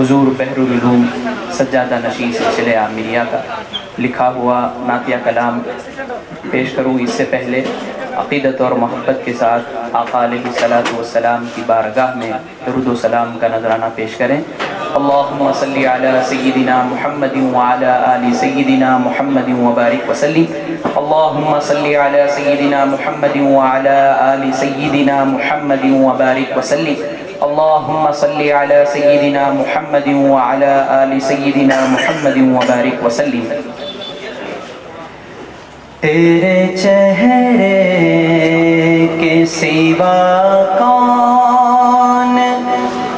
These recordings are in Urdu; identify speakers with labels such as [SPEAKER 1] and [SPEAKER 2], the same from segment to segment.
[SPEAKER 1] حضور بحر العلوم سجادہ نشین سلسلہ عامریہ کا لکھا ہوا نعتیہ کلام پیش کروں، اس سے پہلے عقیدت اور محبت کے ساتھ آقا علیہ الصلوۃ والسلام کی بارگاہ میں درود و سلام کا نذرانہ پیش کریں۔ اللہم صلی علی سیدنا محمد وعلی آل سیدنا محمد وبارک وسلم۔ اللہم صلی علی سیدنا محمد وعلی آل سیدنا محمد وبارک وسلم۔ اللہم صلی علی سیدنا محمد وعلی آل سیدنا محمد وبارک وسلم۔ تیرے چہرے کے سوا کون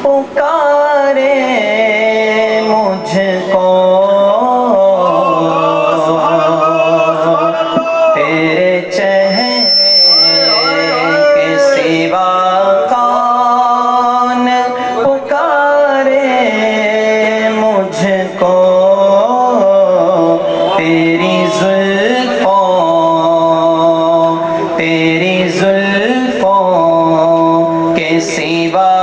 [SPEAKER 1] پکارے مجھ کو، تیرے چہرے کے سوا کون پکارے مجھ کو، تیری زلفوں کے سوا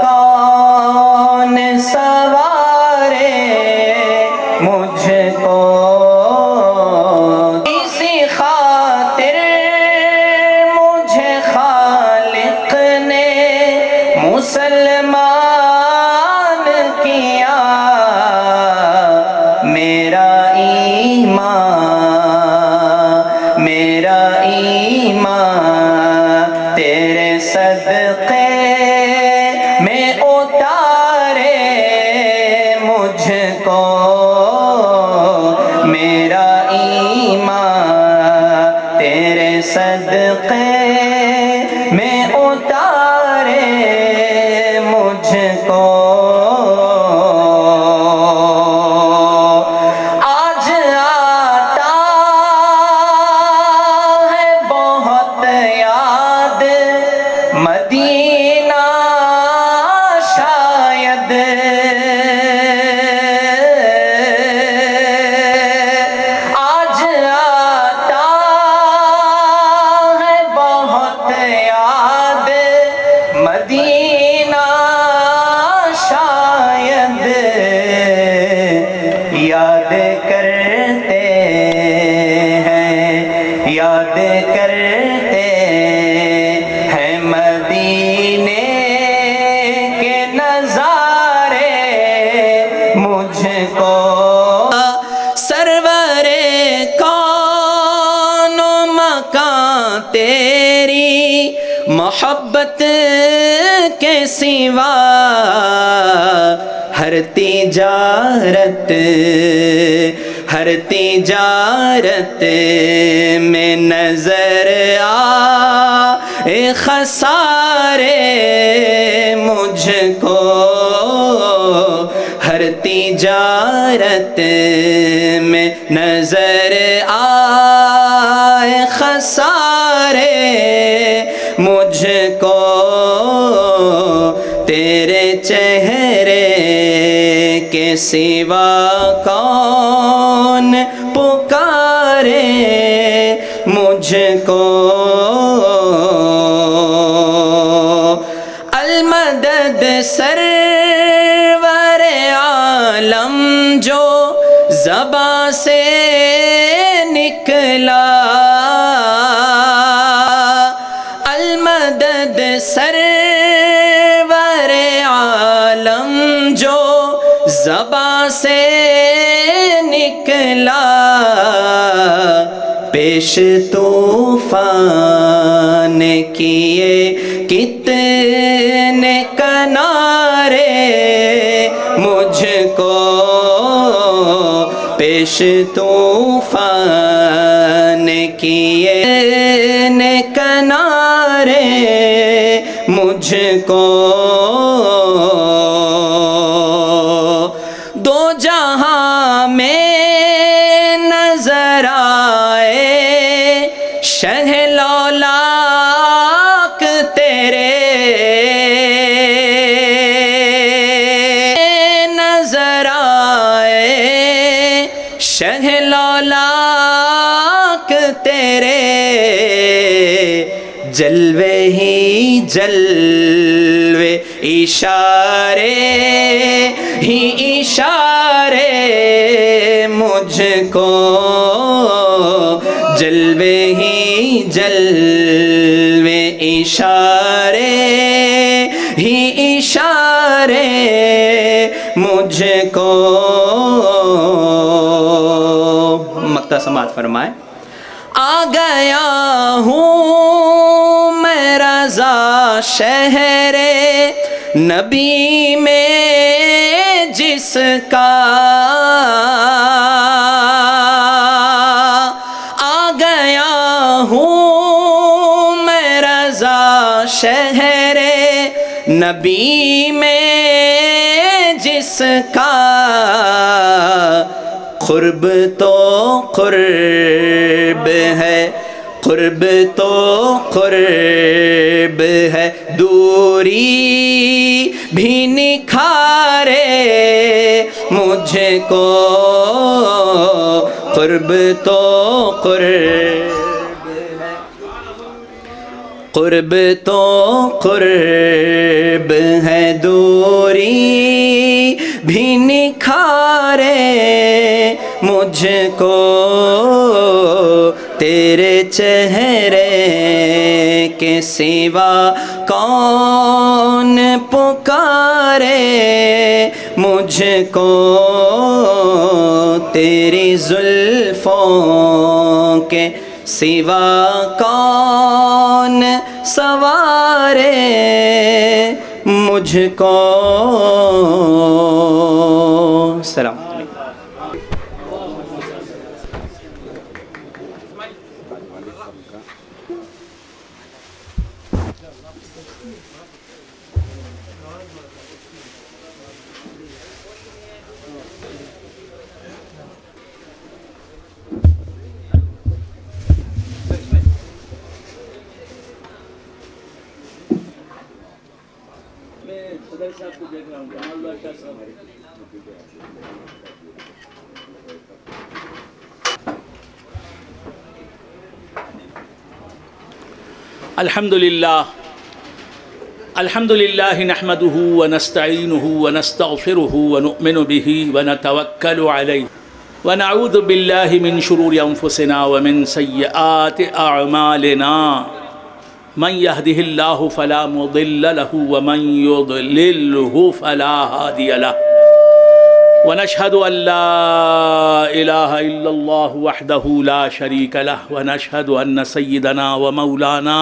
[SPEAKER 1] کون سوارے مجھ کو، اسی خاطر مجھے خالق نے مسلمان کیا، میرا ایمان تیرے صدقے میں اتارے مجھ کو، میرا ایمان تیرے صدقے میں اتارے مجھ کو۔ مدینہ شاید آج آتا ہے بہت یاد، مدینہ شاید یاد کرتے ہیں، یاد کرتے مدینے کے نظارے مجھ کو، سرور کون و مکان تیری محبت کے سوا، ہر تجارت میں نظر آئے خسارے مجھ کو، ہر تجارت میں نظر آئے خسارے مجھ کو، تیرے چہرے کے سوا کون پکارے مجھ کو، المدد سرور عالم جو زباں سے نکلا، المدد سرور عالم جو زباں سے نکلا، پیش طوفان کیے کتنے کنارے مجھ کو، پیش طوفان کیے کنارے مجھ کو، دو جہاں میں نظر آئے شہ لولاک تیرے، نظر آئے شہ لولاک تیرے، جلوے ہی جلوے اشارے ہی اشارے مجھ کو، جلوے ہی جلوے اشارے ہی اشارے مجھ کو۔ مقطع سماعت فرمائے۔ آ گیا ہوں میں رضا شہر نبی میں جس کا، آ گیا ہوں میں رضا شہر نبی میں جس کا، قرب تو قرب ہے، قرب تو قرب ہے، دوری بھی نکھارے مجھ کو، قرب تو قرب ہے، قرب تو قرب ہے، دوری بھی نکھارے مجھ کو، تیرے چہرے کے سوا کون پکارے مجھ کو، تیری زلفوں کے سوا کون سوارے مجھ کو۔ السلام علیکم۔
[SPEAKER 2] الحمد لله نحمده ونستعينه ونستغفره ونؤمن به ونتوكل عليه ونعوذ بالله من شرور أنفسنا ومن سيئات أعمالنا، من يهده الله فلا مضل له ومن يضلله فلا هادي له، ونشهد أن لا إله إلا الله وحده لا شريك له، ونشهد أن سيدنا ومولانا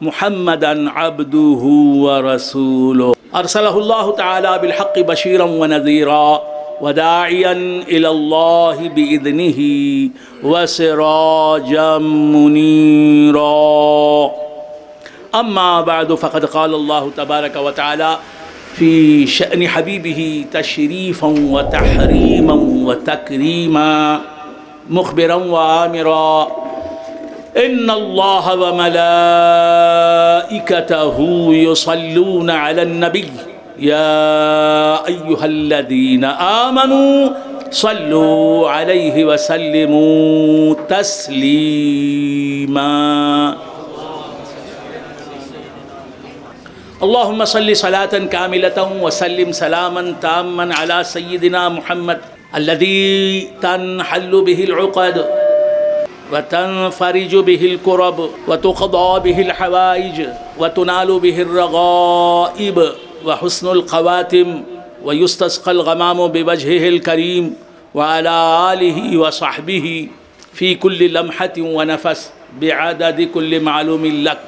[SPEAKER 2] محمدا عبده ورسوله، أرسله الله تعالى بالحق بشيرا ونذيرا وداعيا إلى الله بإذنه وسراجا منيرا. أما بعد، فقد قال الله تبارك وتعالى في شأن حبيبه تشريفا وتحريما وتكريما مخبرا وآمرا: إن الله وملائكته يصلون على النبي يا أيها الذين آمنوا صلوا عليه وسلموا تسليما. اللهم صل صلاة كاملة وسلم سلاما تاما على سيدنا محمد الذي تنحل به العقد وتنفرج به الكرب وتقضى به الحوائج وتنال به الرغائب وحسن الخواتم ويستسقى الغمام بوجهه الكريم وعلى آله وصحبه في كل لمحة ونفس بعدد كل معلوم لك.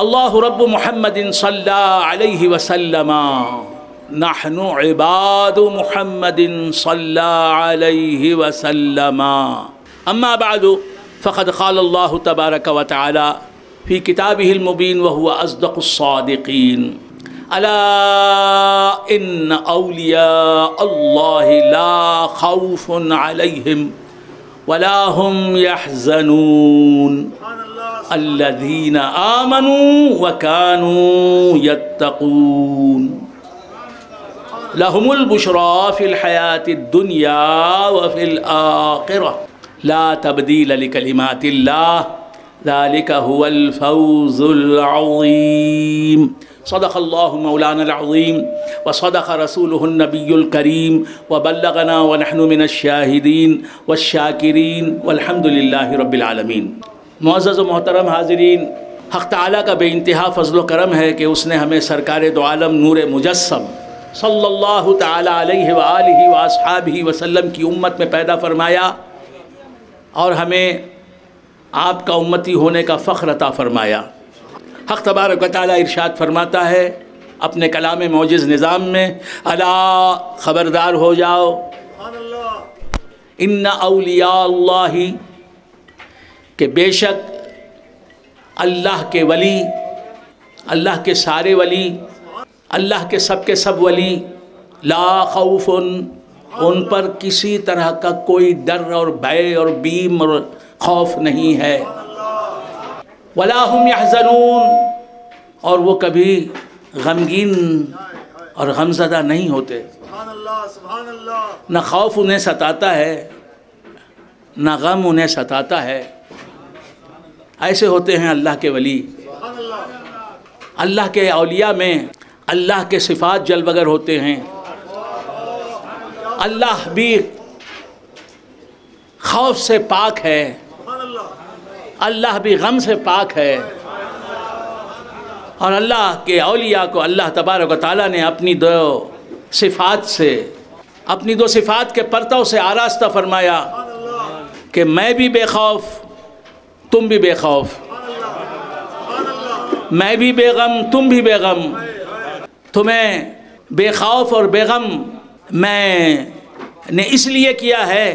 [SPEAKER 2] الله رب محمد صلى عليه وسلم، نحن عباد محمد صلى عليه وسلم. أما بعد، فقد قال الله تبارك وتعالى في كتابه المبين وهو أصدق الصادقين: ألا إن أولياء الله لا خوف عليهم ولا هم يحزنون الذين آمنوا وكانوا يتقون لهم البشرى في الحياة الدنيا وفي الآخرة لا تبديل لكلمات الله ذلك هو الفوز العظيم. صدق اللہ مولانا العظیم وصدق رسولہ النبی الکریم وبلغنا ونحن من الشاہدین والشاکرین والحمد للہ رب العالمین۔ معزز و محترم حاضرین، حق تعالیٰ کا بے انتہا فضل و کرم ہے کہ اس نے ہمیں سرکار دو عالم نور مجسم صلی اللہ تعالیٰ علیہ وآلہ وآصحابہ وسلم کی امت میں پیدا فرمایا اور ہمیں آپ کا امتی ہونے کا فخر عطا فرمایا۔ حق تبارک و تعالیٰ ارشاد فرماتا ہے اپنے کلام معجز نظام میں، الا خبردار ہو جاؤ، ان اولیاء اللہ، کہ بے شک اللہ کے ولی، اللہ کے سارے ولی، اللہ کے سب ولی، لا خوف، ان پر کسی طرح کا کوئی ڈر اور بھے اور بیم اور خوف نہیں ہے، ولا هم يحزنون، اور وہ کبھی غمگین اور غمزدہ نہیں ہوتے، نہ خوف انہیں ستاتا ہے نہ غم انہیں ستاتا ہے۔ ایسے ہوتے ہیں اللہ کے ولی۔ اللہ کے اولیاء میں اللہ کے صفات جلوگر ہوتے ہیں۔ اللہ بھی خوف سے پاک ہے، اللہ بھی غم سے پاک ہے، اور اللہ کے اولیاء کو اللہ تبارک و تعالیٰ نے اپنی دو صفات کے پرتو سے آراستہ فرمایا کہ میں بھی بے خوف، تم بھی بے خوف، میں بھی بے غم، تم بھی بے غم، تمہیں بے خوف اور بے غم میں نے اس لیے کیا ہے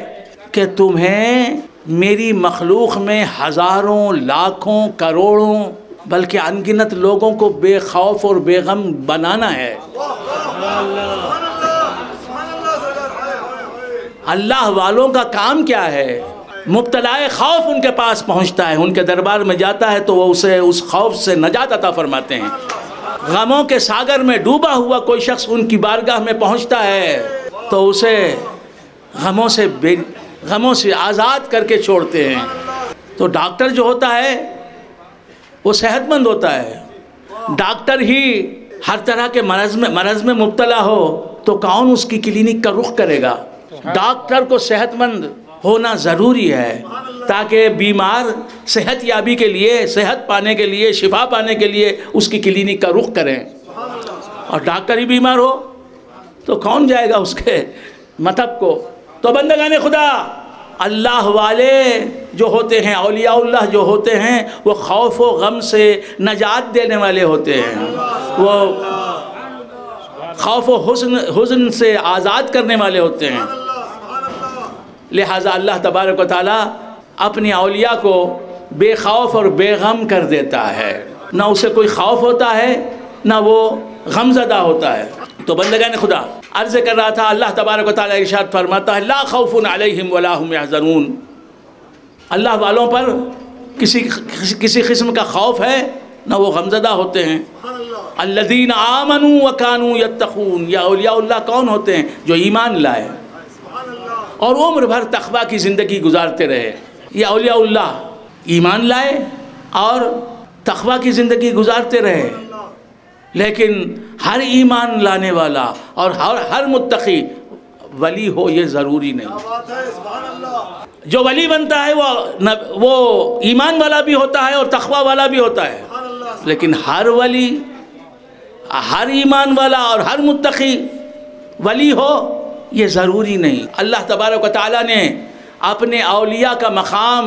[SPEAKER 2] کہ تمہیں میری مخلوق میں ہزاروں، لاکھوں، کروڑوں، بلکہ انگنت لوگوں کو بے خوف اور بے غم بنانا ہے۔ اللہ والوں کا کام کیا ہے؟ مبتلا خوف ان کے پاس پہنچتا ہے، ان کے دربار میں جاتا ہے تو وہ اسے اس خوف سے نجات عطا فرماتے ہیں۔ غموں کے ساگر میں ڈوبا ہوا کوئی شخص ان کی بارگاہ میں پہنچتا ہے تو اسے غموں سے آزاد کر کے چھوڑتے ہیں۔ تو ڈاکٹر جو ہوتا ہے وہ صحت مند ہوتا ہے۔ ڈاکٹر ہی ہر طرح کے مرض میں مبتلا ہو تو کون اس کی کلینک کا رخ کرے گا؟ ڈاکٹر کو صحت مند ہونا ضروری ہے تاکہ بیمار صحت یابی کے لیے، صحت پانے کے لیے، شفا پانے کے لیے اس کی کلینک کا رخ کریں۔ اور ڈاکٹر ہی بیمار ہو تو کون جائے گا اس کے مطلب کو؟ تو بندگان خدا، اللہ والے جو ہوتے ہیں، اولیاء اللہ جو ہوتے ہیں، وہ خوف و غم سے نجات دینے والے ہوتے ہیں، وہ خوف و حزن سے آزاد کرنے والے ہوتے ہیں۔ لہٰذا اللہ تبارک و تعالیٰ اپنی اولیاء کو بے خوف اور بے غم کر دیتا ہے، نہ اسے کوئی خوف ہوتا ہے نہ وہ غمزدہ ہوتا ہے۔ تو بندگان خدا، عرض کر رہا تھا اللہ تبارک و تعالیٰ ارشاد فرماتا ہے لا خوف علیہم ولا هم يحزنون، اللہ والوں پر کسی قسم کا خوف ہے نہ وہ غمزدہ ہوتے ہیں۔ الذین آمنوا وکانوا یتقون، یا اولیاء اللہ کون ہوتے ہیں؟ جو ایمان لائے اور عمر بھر تقویٰ کی زندگی گزارتے رہے۔ یہ اولیاء اللہ ایمان لائے اور تقویٰ کی زندگی گزارتے رہے، لیکن ہر ایمان لانے والا اور ہر متقی ولی ہو یہ ضروری نہیں۔ جو ولی بنتا ہے وہ ایمان والا بھی ہوتا ہے اور تقویٰ والا بھی ہوتا ہے، لیکن ہر ولی، ہر ایمان والا اور ہر متقی ولی ہو یہ ضروری نہیں۔ اللہ تبارک و تعالیٰ نے اپنے اولیاء کا مقام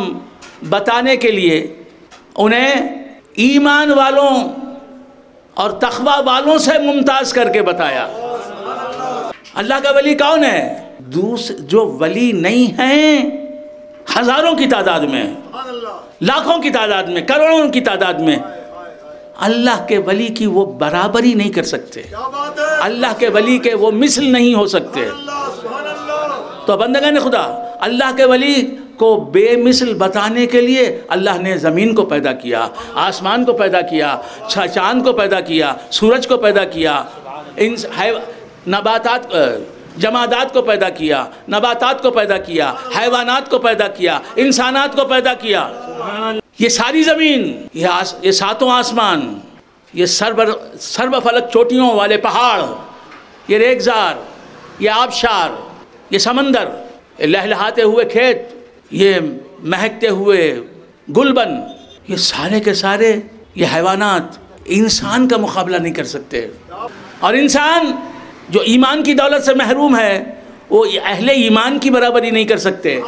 [SPEAKER 2] بتانے کے لیے انہیں ایمان والوں اور تقویٰ والوں سے ممتاز کر کے بتایا۔ اللہ کا ولی کون ہے؟ جو ولی نہیں ہیں ہزاروں کی تعداد میں، لاکھوں کی تعداد میں، کروڑوں کی تعداد میں، اللہ کے ولی کی وہ برابری نہیں کر سکتے، اللہ کے ولی کے وہ مثل نہیں ہو سکتے۔ تو بندگان خدا، اللہ کے ولی کو بے مثل بتانے کے لیے اللہ نے زمین کو پیدا کیا، آسمان کو پیدا کیا، چاند کو پیدا کیا، سورج کو پیدا کیا، نباتات، جمادات کو پیدا کیا، نباتات کو پیدا کیا، حیوانات کو پیدا کیا، انسانات کو پیدا کیا۔ یہ ساری زمین، یہ ساتوں آسمان، یہ سرب فلک چوٹیوں والے پہاڑ، یہ ریگزار، یہ آبشار، یہ سمندر، یہ لہلہاتے ہوئے کھیت، یہ مہکتے ہوئے گلبن، یہ سارے کے سارے یہ حیوانات انسان کا مقابلہ نہیں کر سکتے. اور انسان جو ایمان کی دولت سے محروم ہے وہ اہل ایمان کی برابری نہیں کر سکتے،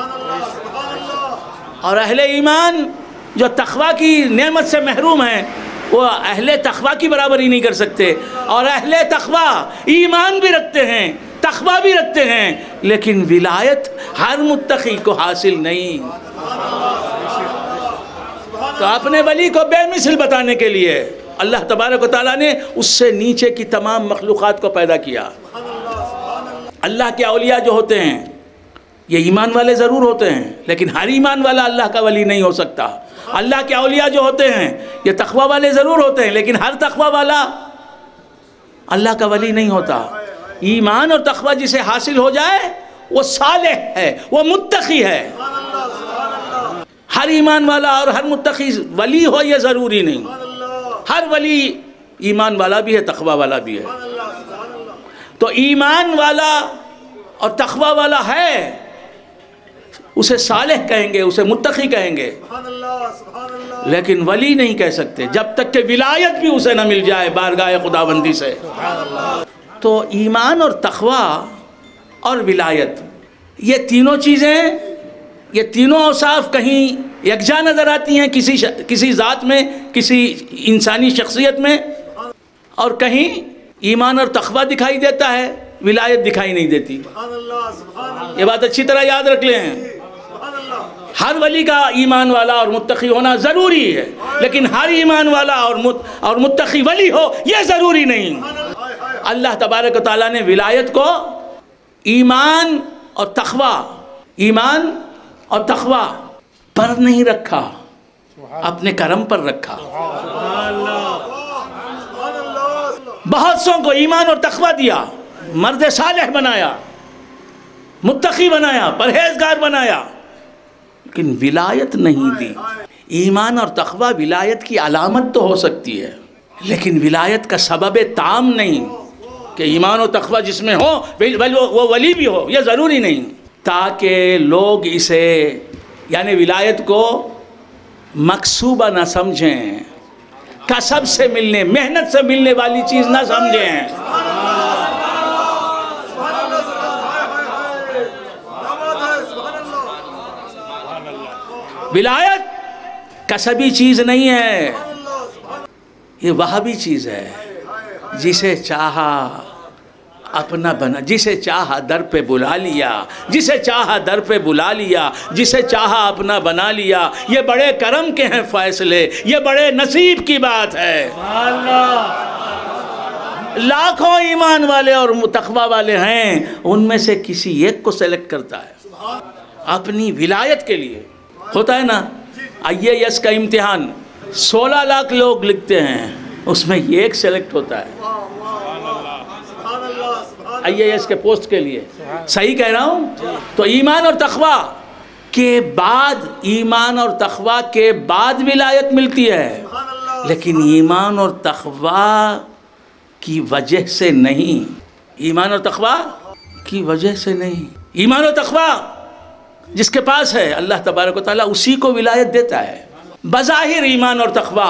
[SPEAKER 2] اور اہل ایمان جو تقوی کی نعمت سے محروم ہیں وہ اہل تقوی کی برابری نہیں کر سکتے. اور اہل تقوی ایمان بھی رکھتے ہیں، تقوی بھی رکھتے ہیں، لیکن ولایت ہر متقی کو حاصل نہیں. تو اپنے ولی کو بے مثل بتانے کے لیے اللہ تبارک و تعالیٰ نے اس سے نیچے کی تمام مخلوقات کو پیدا کیا. اللہ کے اولیاء جو ہوتے ہیں یہ ایمان والے ضرور ہوتے ہیں، لیکن ہر ایمان والا اللہ کا ولی نہیں ہو سکتا. اللہ کے اولیاء جو ہوتے ہیں یہ تقوی والے ضرور ہوتے ہیں، لیکن ہر تقوی والا اللہ کا ولی نہیں ہوتا. ایمان اور تقوی جسے حاصل ہو جائے وہ صالح ہے، وہ متقی ہے. ہر ایمان والا اور ہر متقی ولی ہو یہ ضروری نہیں. ہر ولی ایمان والا بھی ہے، تقوی والا بھی ہے. تو ایمان والا اور تقوی والا ہے اسے صالح کہیں گے، اسے متقی کہیں گے، لیکن ولی نہیں کہہ سکتے جب تک کہ ولایت بھی اسے نہ مل جائے بارگاہ خداوندی سے. تو ایمان اور تقوی اور ولایت یہ تینوں چیزیں، یہ تینوں اوصاف کہیں یکجا نظر آتی ہیں کسی ذات میں، کسی انسانی شخصیت میں، اور کہیں ایمان اور تقوی دکھائی دیتا ہے، ولایت دکھائی نہیں دیتی. یہ بات اچھی طرح یاد رکھ لیں. ہر ولی کا ایمان والا اور متقی ہونا ضروری ہے، لیکن ہر ایمان والا اور متقی ولی ہو یہ ضروری نہیں. اللہ تبارک و تعالیٰ نے ولایت کو ایمان اور تقوی پر نہیں رکھا، اپنے کرم پر رکھا. بہت سوں کو ایمان اور تقوی دیا، مرد صالح بنایا، متقی بنایا، پرہیزگار بنایا، لیکن ولایت نہیں دی. ایمان اور تقوی ولایت کی علامت تو ہو سکتی ہے، لیکن ولایت کا سبب تام نہیں کہ ایمان و تقوی جس میں ہو وہ ولی بھی ہو، یہ ضروری نہیں. تاکہ لوگ اسے یعنی ولایت کو مکسوبہ نہ سمجھیں، کسب سے ملنے، محنت سے ملنے والی چیز نہ سمجھیں. ولایت کسبی چیز نہیں ہے، یہ وہابی چیز ہے. جسے چاہا اپنا بنا، جسے چاہا در پہ بلا لیا، جسے چاہا در پہ بلا لیا، جسے چاہا اپنا بنا لیا. یہ بڑے کرم کے ہیں فیصلے، یہ بڑے نصیب کی بات ہے. لاکھوں ایمان والے اور تقوی والے ہیں، ان میں سے کسی ایک کو سلیکٹ کرتا ہے اپنی ولایت کے لیے. ہوتا ہے نا IAS کا امتحان 16 لاکھ لوگ لکھتے ہیں، اس میں ایک سلیکٹ ہوتا ہے IAS کے پوسٹ کے لیے. صحیح کہہ رہا ہوں؟ تو ایمان اور تقوی کے بعد، ایمان اور تقوی کے بعد ولایت ملتی ہے، لیکن ایمان اور تقوی کی وجہ سے نہیں. ایمان اور تقوی کی وجہ سے نہیں. ایمان اور تقوی جس کے پاس ہے اللہ تبارک و تعالیٰ اسی کو ولایت دیتا ہے. بظاہر ایمان اور تقوی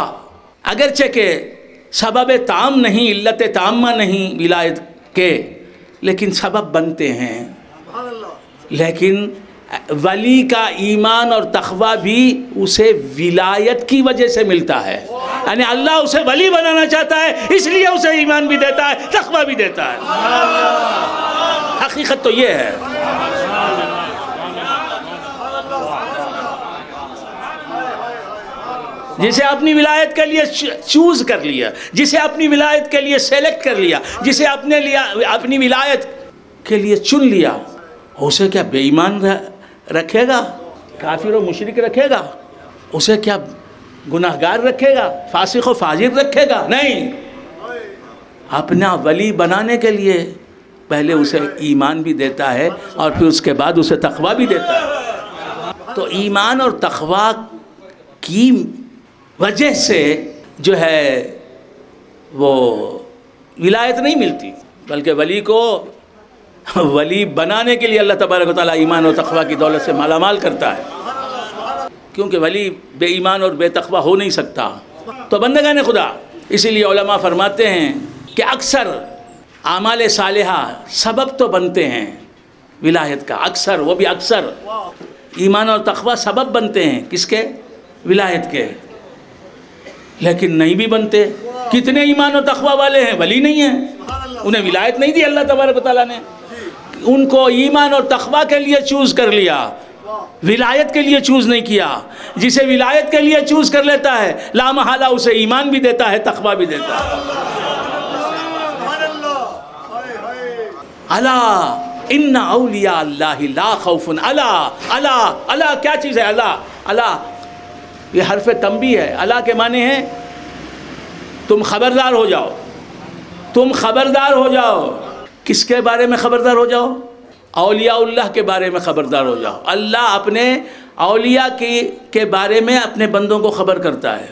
[SPEAKER 2] اگرچہ کہ سبب تام نہیں، علت تامہ نہیں ولایت کے، لیکن سبب بنتے ہیں. لیکن ولی کا ایمان اور تقوی بھی اسے ولایت کی وجہ سے ملتا ہے. یعنی اللہ اسے ولی بنانا چاہتا ہے، اس لیے اسے ایمان بھی دیتا ہے، تقوی بھی دیتا ہے. حقیقت تو یہ ہے. جسے اپنی ولایت کے لیے چوز کر لیا، جسے اپنی ولایت کے لیے سیلیکٹ کر لیا، جسے اپنی ولایت کے لیے چن لیا، اسے کیا بے ایمان رکھے گا، کافر و مشرک رکھے گا، اسے کیا گناہگار رکھے گا، فاسق و فاجر رکھے گا؟ نہیں. اپنا ولی بنانے کے لیے پہلے اسے ایمان بھی دیتا ہے اور پھر اس کے بعد اسے تقوی بھی دیتا ہے. تو ایمان اور تقوی کی وجہ سے جو ہے وہ ولایت نہیں ملتی، بلکہ ولی کو ولی بنانے کے لیے اللہ تبارک و تعالیٰ ایمان و تقوی کی دولت سے مالا مال کرتا ہے، کیونکہ ولی بے ایمان اور بے تقوی ہو نہیں سکتا۔ تو بندگان خدا، اسی لیے علماء فرماتے ہیں کہ اکثر اعمال صالحہ سبب تو بنتے ہیں ولایت کا، اکثر، وہ بھی اکثر ایمان اور تقوی سبب بنتے ہیں، کس کے؟ ولایت کے، لیکن نہیں بھی بنتے۔ کتنے ایمان و تقوی والے ہیں ولی نہیں ہیں، انہیں ولایت نہیں دی اللہ تبارک و تعالیٰ نے، ان کو ایمان اور تقوی کے لیے چوز کر لیا، ولایت کے لیے چوز نہیں کیا۔ جسے ولایت کے لیے چوز کر لیتا ہے لا محالہ اسے ایمان بھی دیتا ہے، تقوی بھی دیتا ہے۔ الا ان اولیاء اللہ لا خوف، الا کیا چیز ہے؟ الا یہ حرف تنبیہ ہے۔ الا کے معنی ہے تم خبردار ہو جاؤ، تم خبردار ہو جاؤ۔ کس کے بارے میں خبردار ہو جاؤ؟ اولیاء اللہ کے بارے میں خبردار ہو جاؤ۔ اللہ اپنے اولیاء کے بارے میں اپنے بندوں کو خبر کرتا ہے،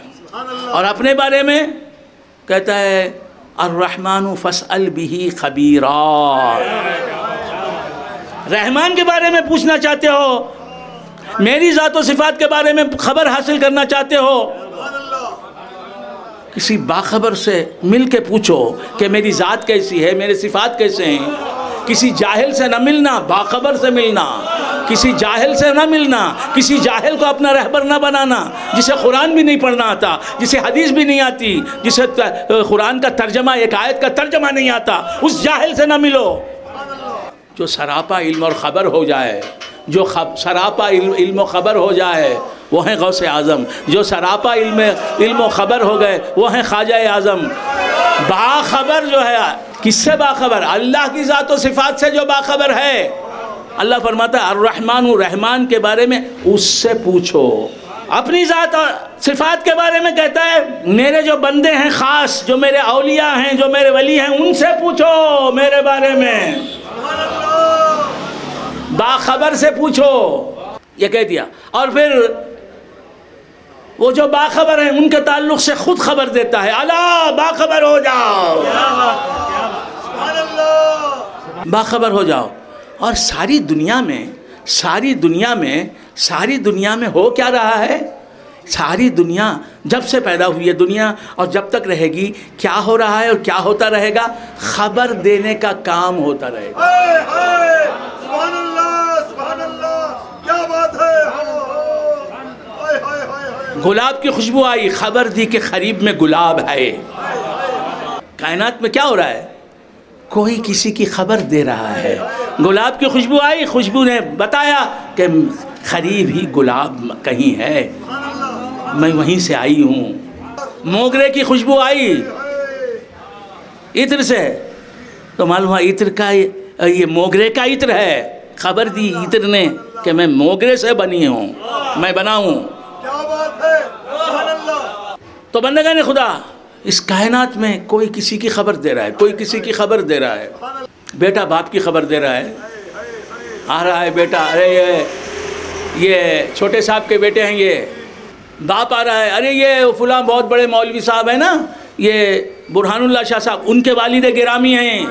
[SPEAKER 2] اور اپنے بارے میں کہتا ہے الرحمن فاسأل به خبیرا۔ رحمان کے بارے میں پوچھنا چاہتے ہو، میری ذات و صفات کے بارے میں خبر حاصل کرنا چاہتے ہو، کسی باخبر سے مل کے پوچھو کہ میری ذات کیسی ہے، میرے صفات کیسے ہیں۔ کسی جاہل سے نہ ملنا، باخبر سے ملنا، کسی جاہل سے نہ ملنا، کسی جاہل کو اپنا رہبر نہ بنانا، جسے قرآن بھی نہیں پڑھنا آتا، جسے حدیث بھی نہیں آتی، جسے قرآن کا ترجمہ، ایک آیت کا ترجمہ نہیں آتا، اس جاہل سے نہ ملو۔ جو سراپا علم اور خبر ہو جائے، جو سراپا علم و خبر ہو جائے وہ ہیں غوث اعظم، جو سراپا علم و خبر ہو گئے وہ ہیں خواجہ اعظم۔ باخبر جو ہے، کس سے باخبر؟ اللہ کی ذات و صفات سے جو باخبر ہے۔ اللہ فرماتا ہے الرحمن، رحمان کے بارے میں اس سے پوچھو۔ اپنی ذات اور صفات کے بارے میں کہتا ہے میرے جو بندے ہیں خاص، جو میرے اولیاء ہیں، جو میرے ولی ہیں، ان سے پوچھو میرے بارے میں، باخبر سے پوچھو، یہ کہہ دیا۔ اور پھر وہ جو باخبر ہیں ان کے تعلق سے خود خبر دیتا ہے، الا باخبر ہو جاؤ، باخبر ہو جاؤ۔ اور ساری دنیا میں ہو کیا رہا ہے؟ ساری دنیا جب سے پیدا ہوئی ہے دنیا اور جب تک رہے گی، کیا ہو رہا ہے اور کیا ہوتا رہے گا؟ خبر دینے کا کام ہوتا رہے گا۔
[SPEAKER 3] سبحان اللہ، کیا بات ہے۔
[SPEAKER 2] گلاب کی خوشبو آئی، خبر دی کہ قریب میں گلاب ہے۔ کائنات میں کیا ہو رہا ہے؟ کوئی کسی کی خبر دے رہا ہے۔ گلاب کی خوشبو آئی، خوشبو نے بتایا کہ قریب ہی گلاب کہیں ہے، میں وہیں سے آئی ہوں۔ موگرے کی خوشبو آئی عطر سے، تو معلوم ہوا عطر کا یہ موگرے کا عطر ہے۔ خبر دی عطر نے کہ میں موگرے سے بنی ہوں، میں بنا ہوں۔ تو بندگان خدا، اس کائنات میں کوئی کسی کی خبر دے رہا ہے، کوئی کسی کی خبر دے رہا ہے۔ بیٹا باپ کی خبر دے رہا ہے، آ رہا ہے بیٹا، ارے یہ چھوٹے صاحب کے بیٹے ہیں، یہ باپ آ رہا ہے، ارے یہ فلاں بہت بڑے مولوی صاحب ہیں نا، یہ برہان اللہ شاہ صاحب، ان کے والد گرامی ہیں۔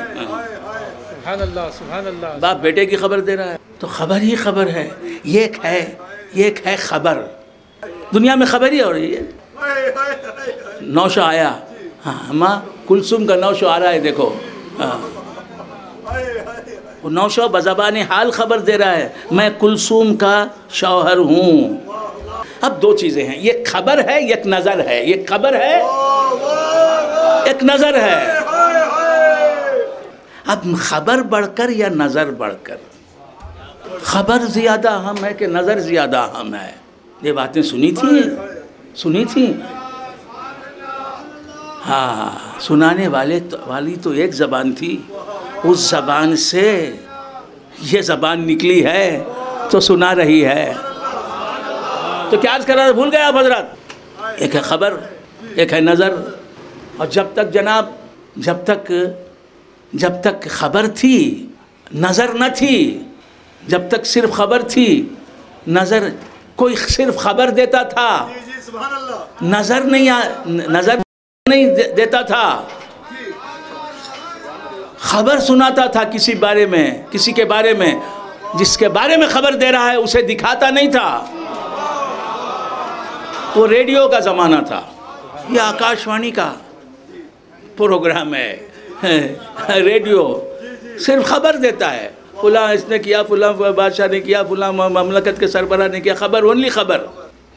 [SPEAKER 3] سبحان اللہ۔
[SPEAKER 2] باپ بیٹے کی خبر دے رہا ہے، تو خبر ہی خبر ہے۔ یہ ایک ہے خبر، دنیا میں خبر ہی ہو رہی ہے۔ نوشہ آیا، ہاں ماں کلثوم کا نوشہ آ رہا ہے، دیکھو وہ نوشہ بزبان حال خبر دے رہا ہے، میں کلثوم کا شوہر ہوں۔ اب دو چیزیں ہیں، یہ خبر ہے، ایک نظر ہے، ایک خبر ہے، ایک نظر ہے۔ اب خبر بڑھ کر یا نظر بڑھ کر؟ خبر زیادہ اہم ہے کہ نظر زیادہ اہم ہے؟ یہ باتیں سنی تھی؟ ہاں، سنانے والی تو ایک زبان تھی، اس زبان سے یہ زبان نکلی ہے تو سنا رہی ہے۔ تو کیا عرض کر رہا تھا، بھول گیا آپ حضرات؟ ایک ہے خبر، ایک ہے نظر۔ اور جب تک جناب، جب تک خبر تھی نظر نہ تھی، جب تک صرف خبر تھی نظر، کوئی صرف خبر دیتا تھا، نظر نہیں دیتا تھا۔ خبر سناتا تھا کسی بارے میں، کسی کے بارے میں، جس کے بارے میں خبر دے رہا ہے اسے دکھاتا نہیں تھا۔ وہ ریڈیو کا زمانہ تھا، یہ آکاش وانی کا پروگرام ہے، ریڈیو صرف خبر دیتا ہے، فلاں اس نے کیا، فلاں بادشاہ نے کیا، فلاں مملکت کے سربراہ نے کیا، خبر، اونلی خبر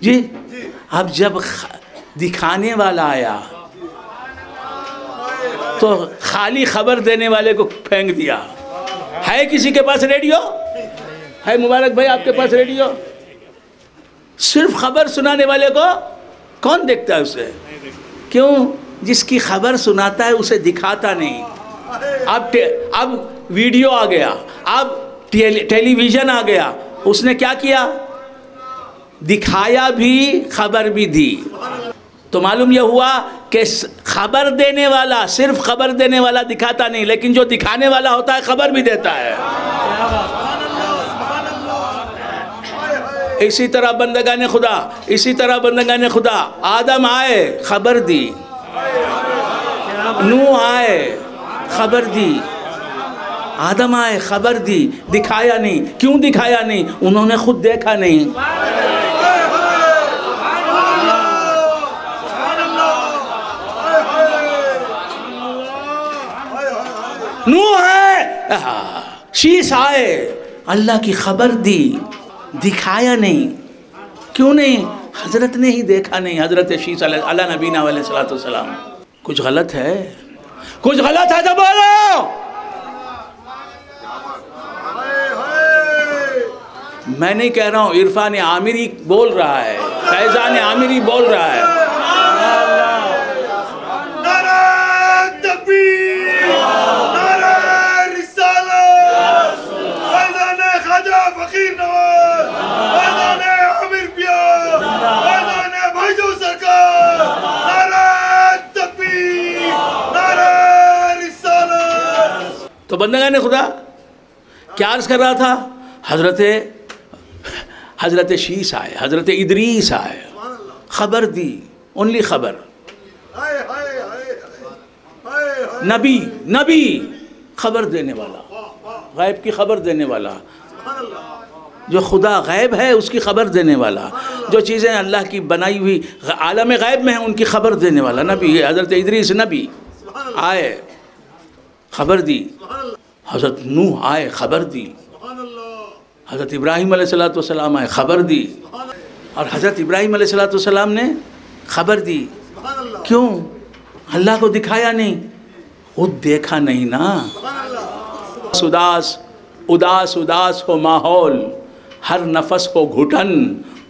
[SPEAKER 2] جی۔ اب جب دکھانے والا آیا تو خالی خبر دینے والے کو پھینک دیا۔ ہے کسی کے پاس ریڈیو؟ ہے مبارک بھائی آپ کے پاس ریڈیو؟ صرف خبر سنانے والے کو کون دیکھتا ہے اسے؟ کیوں؟ جس کی خبر سناتا ہے اسے دکھاتا نہیں۔ اب ویڈیو آ گیا، اب ٹیلی ویژن آ گیا، اس نے کیا کیا؟ دکھایا بھی، خبر بھی دی۔ تو معلوم یہ ہوا کہ خبر دینے والا، صرف خبر دینے والا دکھاتا نہیں، لیکن جو دکھانے والا ہوتا ہے خبر بھی دیتا ہے۔ اسی طرح بندگان خدا، اسی طرح بندگان خدا، آدم آئے خبر دی، نوح آئے خبر دی، آدم آئے خبر دی، دکھایا نہیں۔ کیوں دکھایا نہیں؟ انہوں نے خود دیکھا نہیں۔ نوح ہے، شیش آئے، اللہ کی خبر دی، دکھایا نہیں۔ کیوں نہیں؟ حضرت نے ہی دیکھا نہیں، حضرت شیش علیہ نبینا علیہ السلام۔ کچھ غلط ہے؟ کچھ غلط ہے تو بولو۔ میں نہیں کہہ رہا ہوں، عرفان عامری بول رہا ہے، فیضان عامری بول رہا ہے۔ تو بندگان خدا کیا عرض کر رہا تھا؟ حضرت شیش آئے، حضرت ادریس آئے، خبر دی، اونلی خبر۔ نبی خبر دینے والا، غیب کی خبر دینے والا، جو خدا غیب ہے اس کی خبر دینے والا، جو چیزیں اللہ کی بنائی ہوئی عالم غیب میں ہیں ان کی خبر دینے والا نبی۔ حضرت ادریس نبی آئے، خبر دی۔ حضرت نوح آئے، خبر دی۔ حضرت ابراہیم علیہ السلام آئے، خبر دی۔ اور حضرت ابراہیم علیہ السلام نے خبر دی۔ کیوں؟ اللہ کو دکھایا نہیں، خود دیکھا نہیں نا۔ اداس ہو ماحول، ہر نفس ہو گھٹن،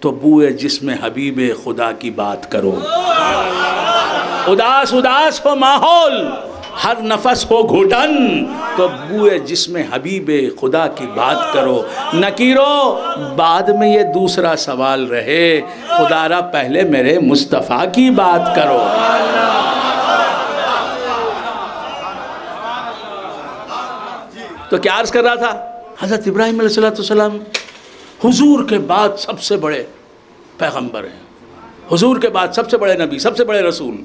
[SPEAKER 2] تو بوئے جسم حبیب خدا کی بات کرو۔ اداس ہو ماحول، ہر نفس ہو گھٹن، تو بوئے جسم حبیب خدا کی بات کرو۔ نکیرو بعد میں یہ دوسرا سوال رہے، خدا را پہلے میرے مصطفیٰ کی بات کرو۔ تو کیا عرض کر رہا تھا؟ حضرت ابراہیم علیہ السلام حضور کے بعد سب سے بڑے پیغمبر ہیں، حضور کے بعد سب سے بڑے نبی، سب سے بڑے رسول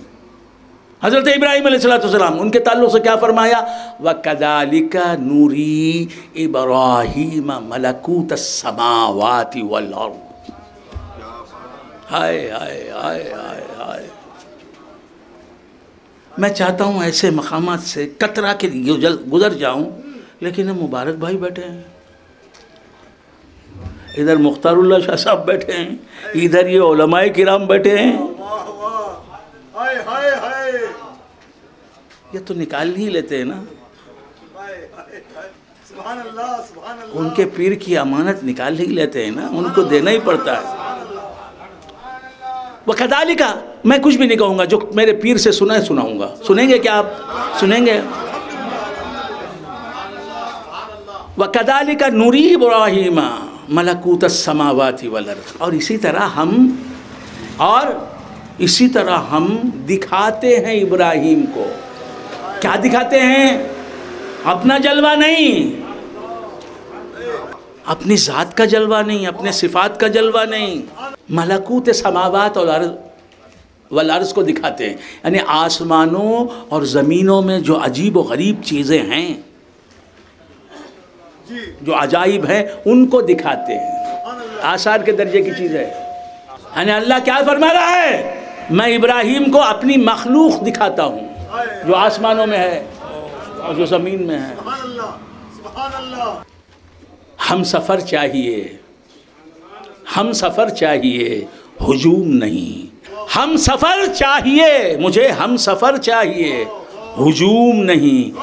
[SPEAKER 2] حضرت ابراہیم علیہ السلام۔ ان کے تعلق سے کیا فرمایا؟ وَكَذَلِكَ نُورِي إِبْرَاهِيمَ مَلَكُوتَ السَّمَاوَاتِ وَالْأَرْضِ۔ ہائے ہائے ہائے ہائے ہائے، میں چاہتا ہوں ایسے مقامات سے کترا کے گزر جاؤں، لیکن ہم مبارک بھائی بیٹھے ہیں، ادھر مختار اللہ شاہ صاحب بیٹھے ہیں، ادھر یہ علماء کرام بیٹھے ہیں، یہ تو نکال نہیں لیتے ہیں نا، ان کے پیر کی امانت نکال نہیں لیتے ہیں نا، ان کو دینا ہی پڑتا ہے۔ وَكَذَلِكَ، میں کچھ بھی نہیں کہوں گا، جو میرے پیر سے سنا ہے سناؤں گا۔ سنیں گے کیا آپ؟ سنیں گے؟ وَكَذَلِكَ نُورِي إِبْرَاهِيمَ مَلَكُوتَ السَّمَاوَاتِ وَالْأَرْضِ، اور اسی طرح ہم دکھاتے ہیں ابراہیم کو۔ کیا دکھاتے ہیں؟ اپنا جلوہ نہیں، اپنی ذات کا جلوہ نہیں، اپنے صفات کا جلوہ نہیں، ملکوت سماوات اور ارض، والارض کو دکھاتے ہیں، یعنی آسمانوں اور زمینوں میں جو عجیب و غریب چیزیں ہیں، جو عجائب ہیں، ان کو دکھاتے ہیں، آثار کے درجے کی چیز ہے۔ یعنی اللہ کیا فرما رہا ہے؟ میں ابراہیم کو اپنی مخلوق دکھاتا ہوں جو آسمانوں میں ہے اور جو زمین میں ہے۔ ہم سفر چاہیے، ہم سفر چاہیے، ہجوم نہیں۔ ہم سفر چاہیے، مجھے ہم سفر چاہیے، ہجوم نہیں۔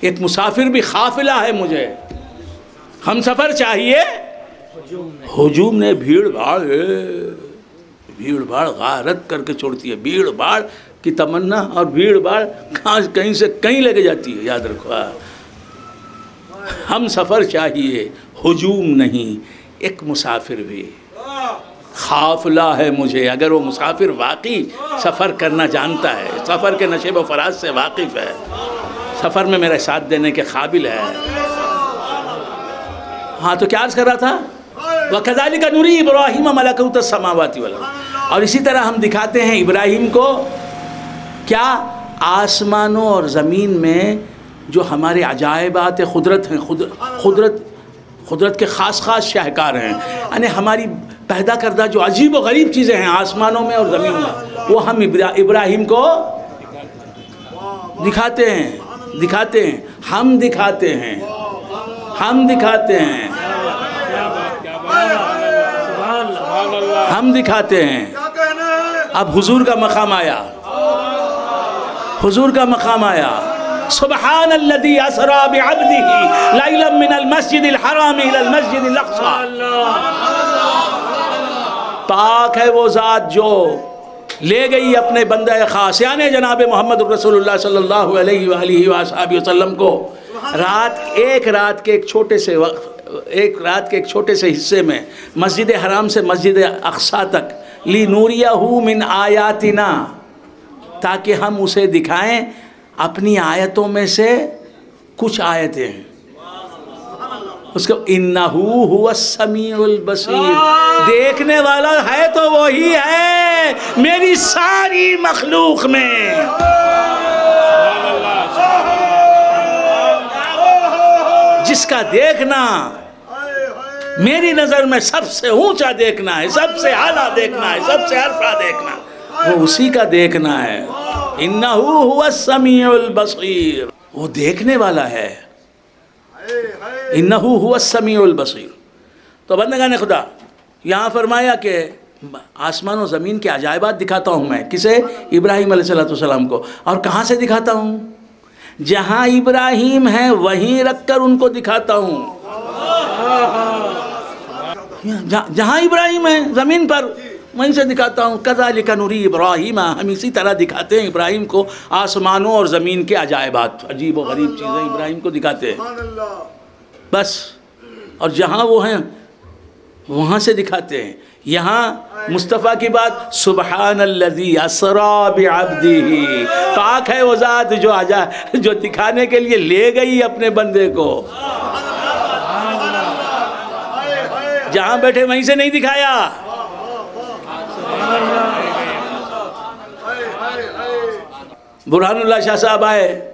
[SPEAKER 2] ایک مسافر بھی قافلہ ہے مجھے، ہم سفر چاہیے، ہجوم نے بھیڑ بھاڑ غارت کر کے چھوڑتی ہے۔ بھیڑ بھاڑ کی تمنا اور بھیڑ بھاڑ کہیں سے کہیں لے کے جاتی ہے، یاد رکھو۔ ہم سفر چاہیے، ہجوم نہیں۔ ایک مسافر بھی قافلہ ہے مجھے۔ اگر وہ مسافر واقعی سفر کرنا جانتا ہے، سفر کے نشیب و فراز سے واقف ہے، سفر میں میرا ساتھ دینے کے قابل ہے۔ ہاں تو کیا عرض کر رہا تھا؟ وَكَذَلِكَ نُرِي إِبْرَاهِيمَ مَلَكُوتَ السَّمَاوَاتِ وَالْأَرْضِ، اور اسی طرح ہم دکھاتے ہیں ابراہیم کو کیا؟ آسمانوں اور زمین میں جو ہمارے عجائبات قدرت ہیں، قدرت کے خاص شاہکار ہیں، یعنی ہماری پیدا کردہ جو عجیب و غریب چیزیں ہیں آسمانوں میں اور زمین میں، وہ ہم ابراہیم کو دکھاتے ہیں، ہم دکھاتے ہیں۔ اب حضور کا مقام آیا، سبحان الذي اسرا بعبده ليلا من المسجد الحرام الى المسجد الاقصى، پاک ہے وہ ذات جو لے گئی اپنے بندہ خاص یعنی جناب محمد رسول اللہ صلی اللہ علیہ وآلہ وآلہ وسلم کو ایک رات کے ایک چھوٹے سے حصے میں مسجد حرام سے مسجد اقصیٰ تک لِنُورِيَهُ مِنْ آیاتنا، تاکہ ہم اسے دکھائیں اپنی آیتوں میں سے کچھ آیتیں ہیں۔ اس کو انہو هو السمیع البصیر، دیکھنے والا ہے تو وہی ہے میری ساری مخلوق میں۔ جس کا دیکھنا میری نظر میں سب سے اونچا دیکھنا ہے، سب سے اعلیٰ دیکھنا ہے، سب سے عرفہ دیکھنا ہے، وہ اسی کا دیکھنا ہے۔ انہو هو السمیع البصیر، وہ دیکھنے والا ہے۔ انہو هو السمیع البصیر۔ تو بندگان خدا یہاں فرمایا کہ آسمان و زمین کے عجائبات دکھاتا ہوں میں، کسے؟ ابراہیم علیہ السلام کو۔ اور کہاں سے دکھاتا ہوں؟ جہاں ابراہیم ہے وہیں رکھ کر ان کو دکھاتا ہوں۔ جہاں ابراہیم ہے زمین پر وہیں سے دکھاتا ہوں۔ کذالک نری ابراہیم، ہم اسی طرح دکھاتے ہیں ابراہیم کو آسمانوں اور زمین کے عجائبات، عجیب و غریب چیزیں ابراہیم کو دکھاتے ہیں بس۔ اور جہاں وہ ہیں وہاں سے دکھاتے ہیں۔ یہاں مصطفیٰ کی بات، سبحان الذی اسرا بعبدہ، پاک ہے وہ ذات جو دکھانے کے لیے لے گئی اپنے بندے کو۔ جہاں بیٹھے وہیں سے نہیں دکھایا۔ برہان اللہ شاہ صاحب آئے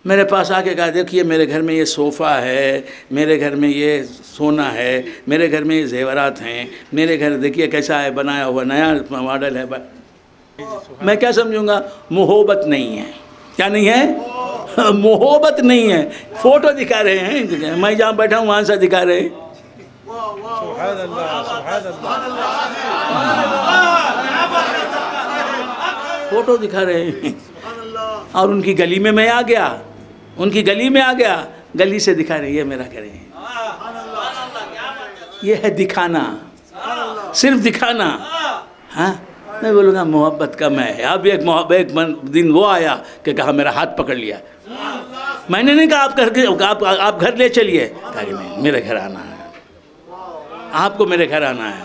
[SPEAKER 2] میرے پاس آ کے کہا دیکھیے میرے گھر میں یہ صوفہ ہے، میرے گھر میں یہ سونا ہے، میرے گھر میں یہ زیورات ہیں، میرے گھر دیکھیے کیسا ہے بنایا ہوا، نیا ماڈل ہے۔ میں کیا سمجھوں گا؟ محبت نہیں ہے۔ کیا نہیں ہے؟ محبت نہیں ہے۔ فوٹو دکھا رہے ہیں، میں جہاں بیٹھا ہوں وہاں سے دکھا رہے ہیں۔
[SPEAKER 3] سبحان اللہ، سبحان اللہ،
[SPEAKER 2] فوٹو دکھا رہے ہیں۔ اور ان کی گلی میں آ گیا، گلی سے دکھا رہے ہیں، یہ میرا کریں۔ یہ ہے دکھانا، صرف دکھانا۔ ہاں میں بولوں گا محبت کم ہے۔ اب ایک دن وہ آیا کہ کہا میرا ہاتھ پکڑ لیا۔ میں نے نہیں کہا آپ گھر لے چلیے، کہا کہ نہیں میرے گھر آنا ہے، آپ کو میرے گھر آنا ہے۔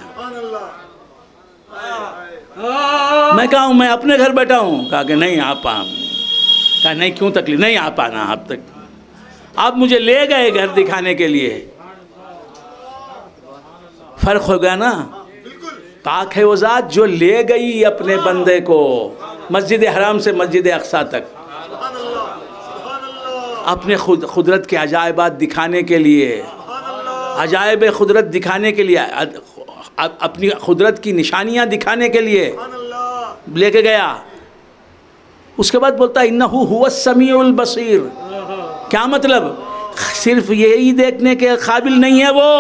[SPEAKER 2] میں کہا ہوں میں اپنے گھر بیٹھا ہوں، کہا کہ نہیں آپ کہا نہیں کیوں تکلیف، نہیں آپ آنا اب تک۔ آپ مجھے لے گئے گھر دکھانے کے لیے، فرق ہو گیا نا. پاک ہے وہ ذات جو لے گئی اپنے بندے کو مسجد حرام سے مسجد اقصیٰ تک اپنے قدرت کے عجائبات دکھانے کے لیے، عجائب قدرت دکھانے کے لیے، اپنی قدرت کی نشانیاں دکھانے کے لیے لے کے گیا. اس کے بعد بولتا انہ هو السمیع البصیر. کیا مطلب؟ صرف یہی دیکھنے کے قابل نہیں ہے وہ،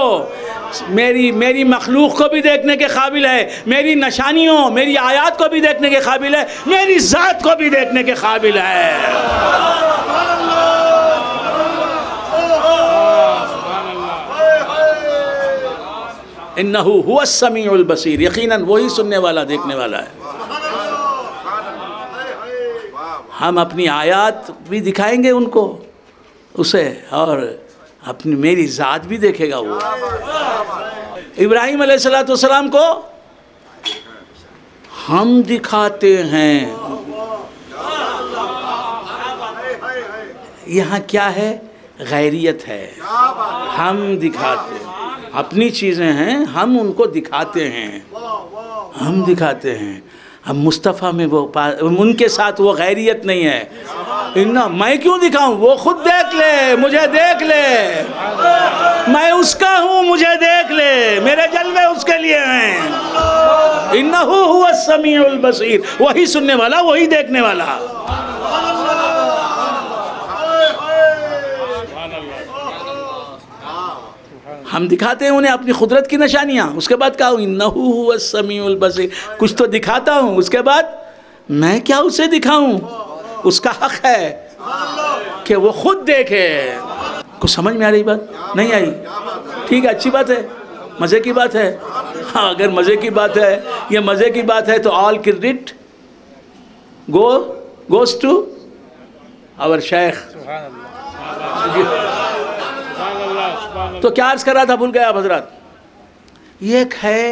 [SPEAKER 2] میری مخلوق کو بھی دیکھنے کے قابل ہے، میری نشانیوں میری آیات کو بھی دیکھنے کے قابل ہے، میری ذات کو بھی دیکھنے کے قابل ہے. انہ هو السمیع البصیر. یقیناً وہی سننے والا دیکھنے والا ہے. ہم اپنی آیات بھی دکھائیں گے ان کو اسے، اور اپنی میری ذات بھی دیکھے گا وہ. ابراہیم علیہ السلام کو ہم دکھاتے ہیں. یہاں کیا ہے؟ غیریت ہے. ہم دکھاتے ہیں، اپنی چیزیں ہیں، ہم ان کو دکھاتے ہیں، ہم دکھاتے ہیں. اب مصطفیٰ میں وہ ان کے ساتھ وہ غیریت نہیں ہے. میں کیوں دکھاؤں؟ وہ خود دیکھ لے، مجھے دیکھ لے، میں اس کا ہوں، مجھے دیکھ لے، میرے جلوے اس کے لیے ہیں. انہ هو السمیع البصیر. وہی سننے والا، وہی دیکھنے والا. ہم دکھاتے ہیں انہیں اپنی قدرت کی نشانیاں. اس کے بعد کہا انہ هو السمیع البصیر. کچھ تو دکھاتا ہوں، اس کے بعد میں کیا اسے دکھاؤں؟ اس کا حق ہے کہ وہ خود دیکھے. کچھ سمجھ میں آ رہی بات؟ نہیں آئی؟ ٹھیک ہے، اچھی بات ہے، مزے کی بات ہے. ہاں اگر مزے کی بات ہے، یہ مزے کی بات ہے تو all credit goes to our شیخ. تو کیا عرض کر رہا تھا؟ بھول گیا آپ حضرات. یہ ایک ہے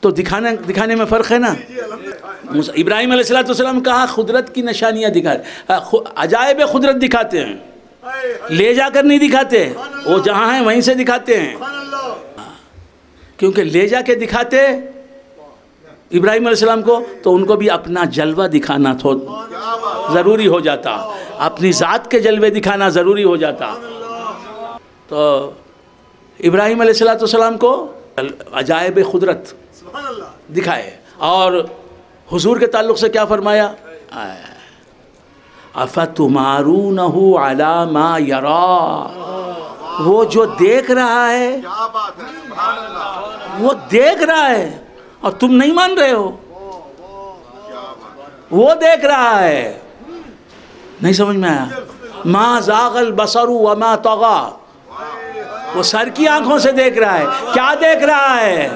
[SPEAKER 2] تو دکھانے میں فرق ہے نا. ابراہیم علیہ السلام کہا قدرت کی نشانیاں دکھا، عجائب قدرت دکھاتے ہیں، لے جا کر نہیں دکھاتے. وہ جہاں ہیں وہیں سے دکھاتے ہیں، کیونکہ لے جا کے دکھاتے ابراہیم علیہ السلام کو تو ان کو بھی اپنا جلوہ دکھانا ضروری ہو جاتا، اپنی ذات کے جلوے دکھانا ضروری ہو جاتا. تو ابراہیم علیہ السلام کو عجائب قدرت دکھائے. اور حضور کے تعلق سے کیا فرمایا؟ اَفَتُمَارُونَهُ عَلَى مَا يَرَى. وہ جو دیکھ رہا ہے، وہ دیکھ رہا ہے اور تم نہیں مان رہے ہو. وہ دیکھ رہا ہے. نہیں سمجھ میں آیا؟ مَا زَاغَ الْبَصَرُ وَمَا طَغَى. وہ سر کی آنکھوں سے دیکھ رہا ہے. کیا دیکھ رہا ہے؟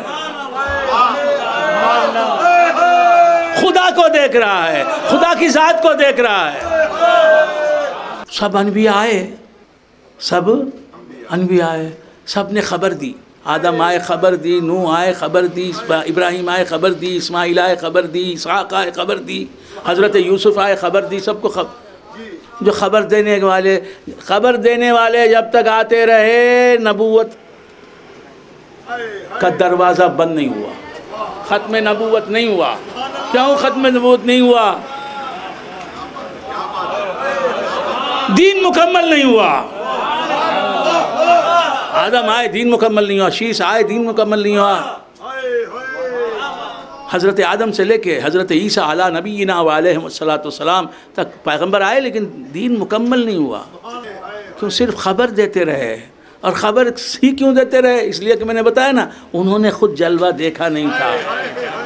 [SPEAKER 2] خدا کو دیکھ رہا ہے، خدا کی ذات کو دیکھ رہا ہے. سب انبیاء آئے، سب انبیاء آئے، سب نے خبر دی. آدم آئے خبر دی، نوح آئے خبر دی، ابراہیم آئے خبر دی، اسماعیل آئے خبر دی، اسحاق آئے خبر دی، حضرت یوسف آئے خبر دی. سب کو جو خبر دینے والے جب تک آتے رہے نبوت کا دروازہ بند نہیں ہوا، ختم نبوت نہیں ہوا. کیوں ختم نبوت نہیں ہوا؟ دین مکمل نہیں ہوا. آدم آئے دین مکمل نہیں ہوا، شیش آئے دین مکمل نہیں ہوا. حضرت آدم سے لے کے حضرت عیسیٰ علیہ نبینا علیہ السلام تک پیغمبر آئے، لیکن دین مکمل نہیں ہوا. کیوں؟ صرف خبر دیتے رہے. اور خبر ہی کیوں دیتے رہے؟ اس لیے کہ میں نے بتایا نا، انہوں نے خود جلوہ دیکھا نہیں تھا،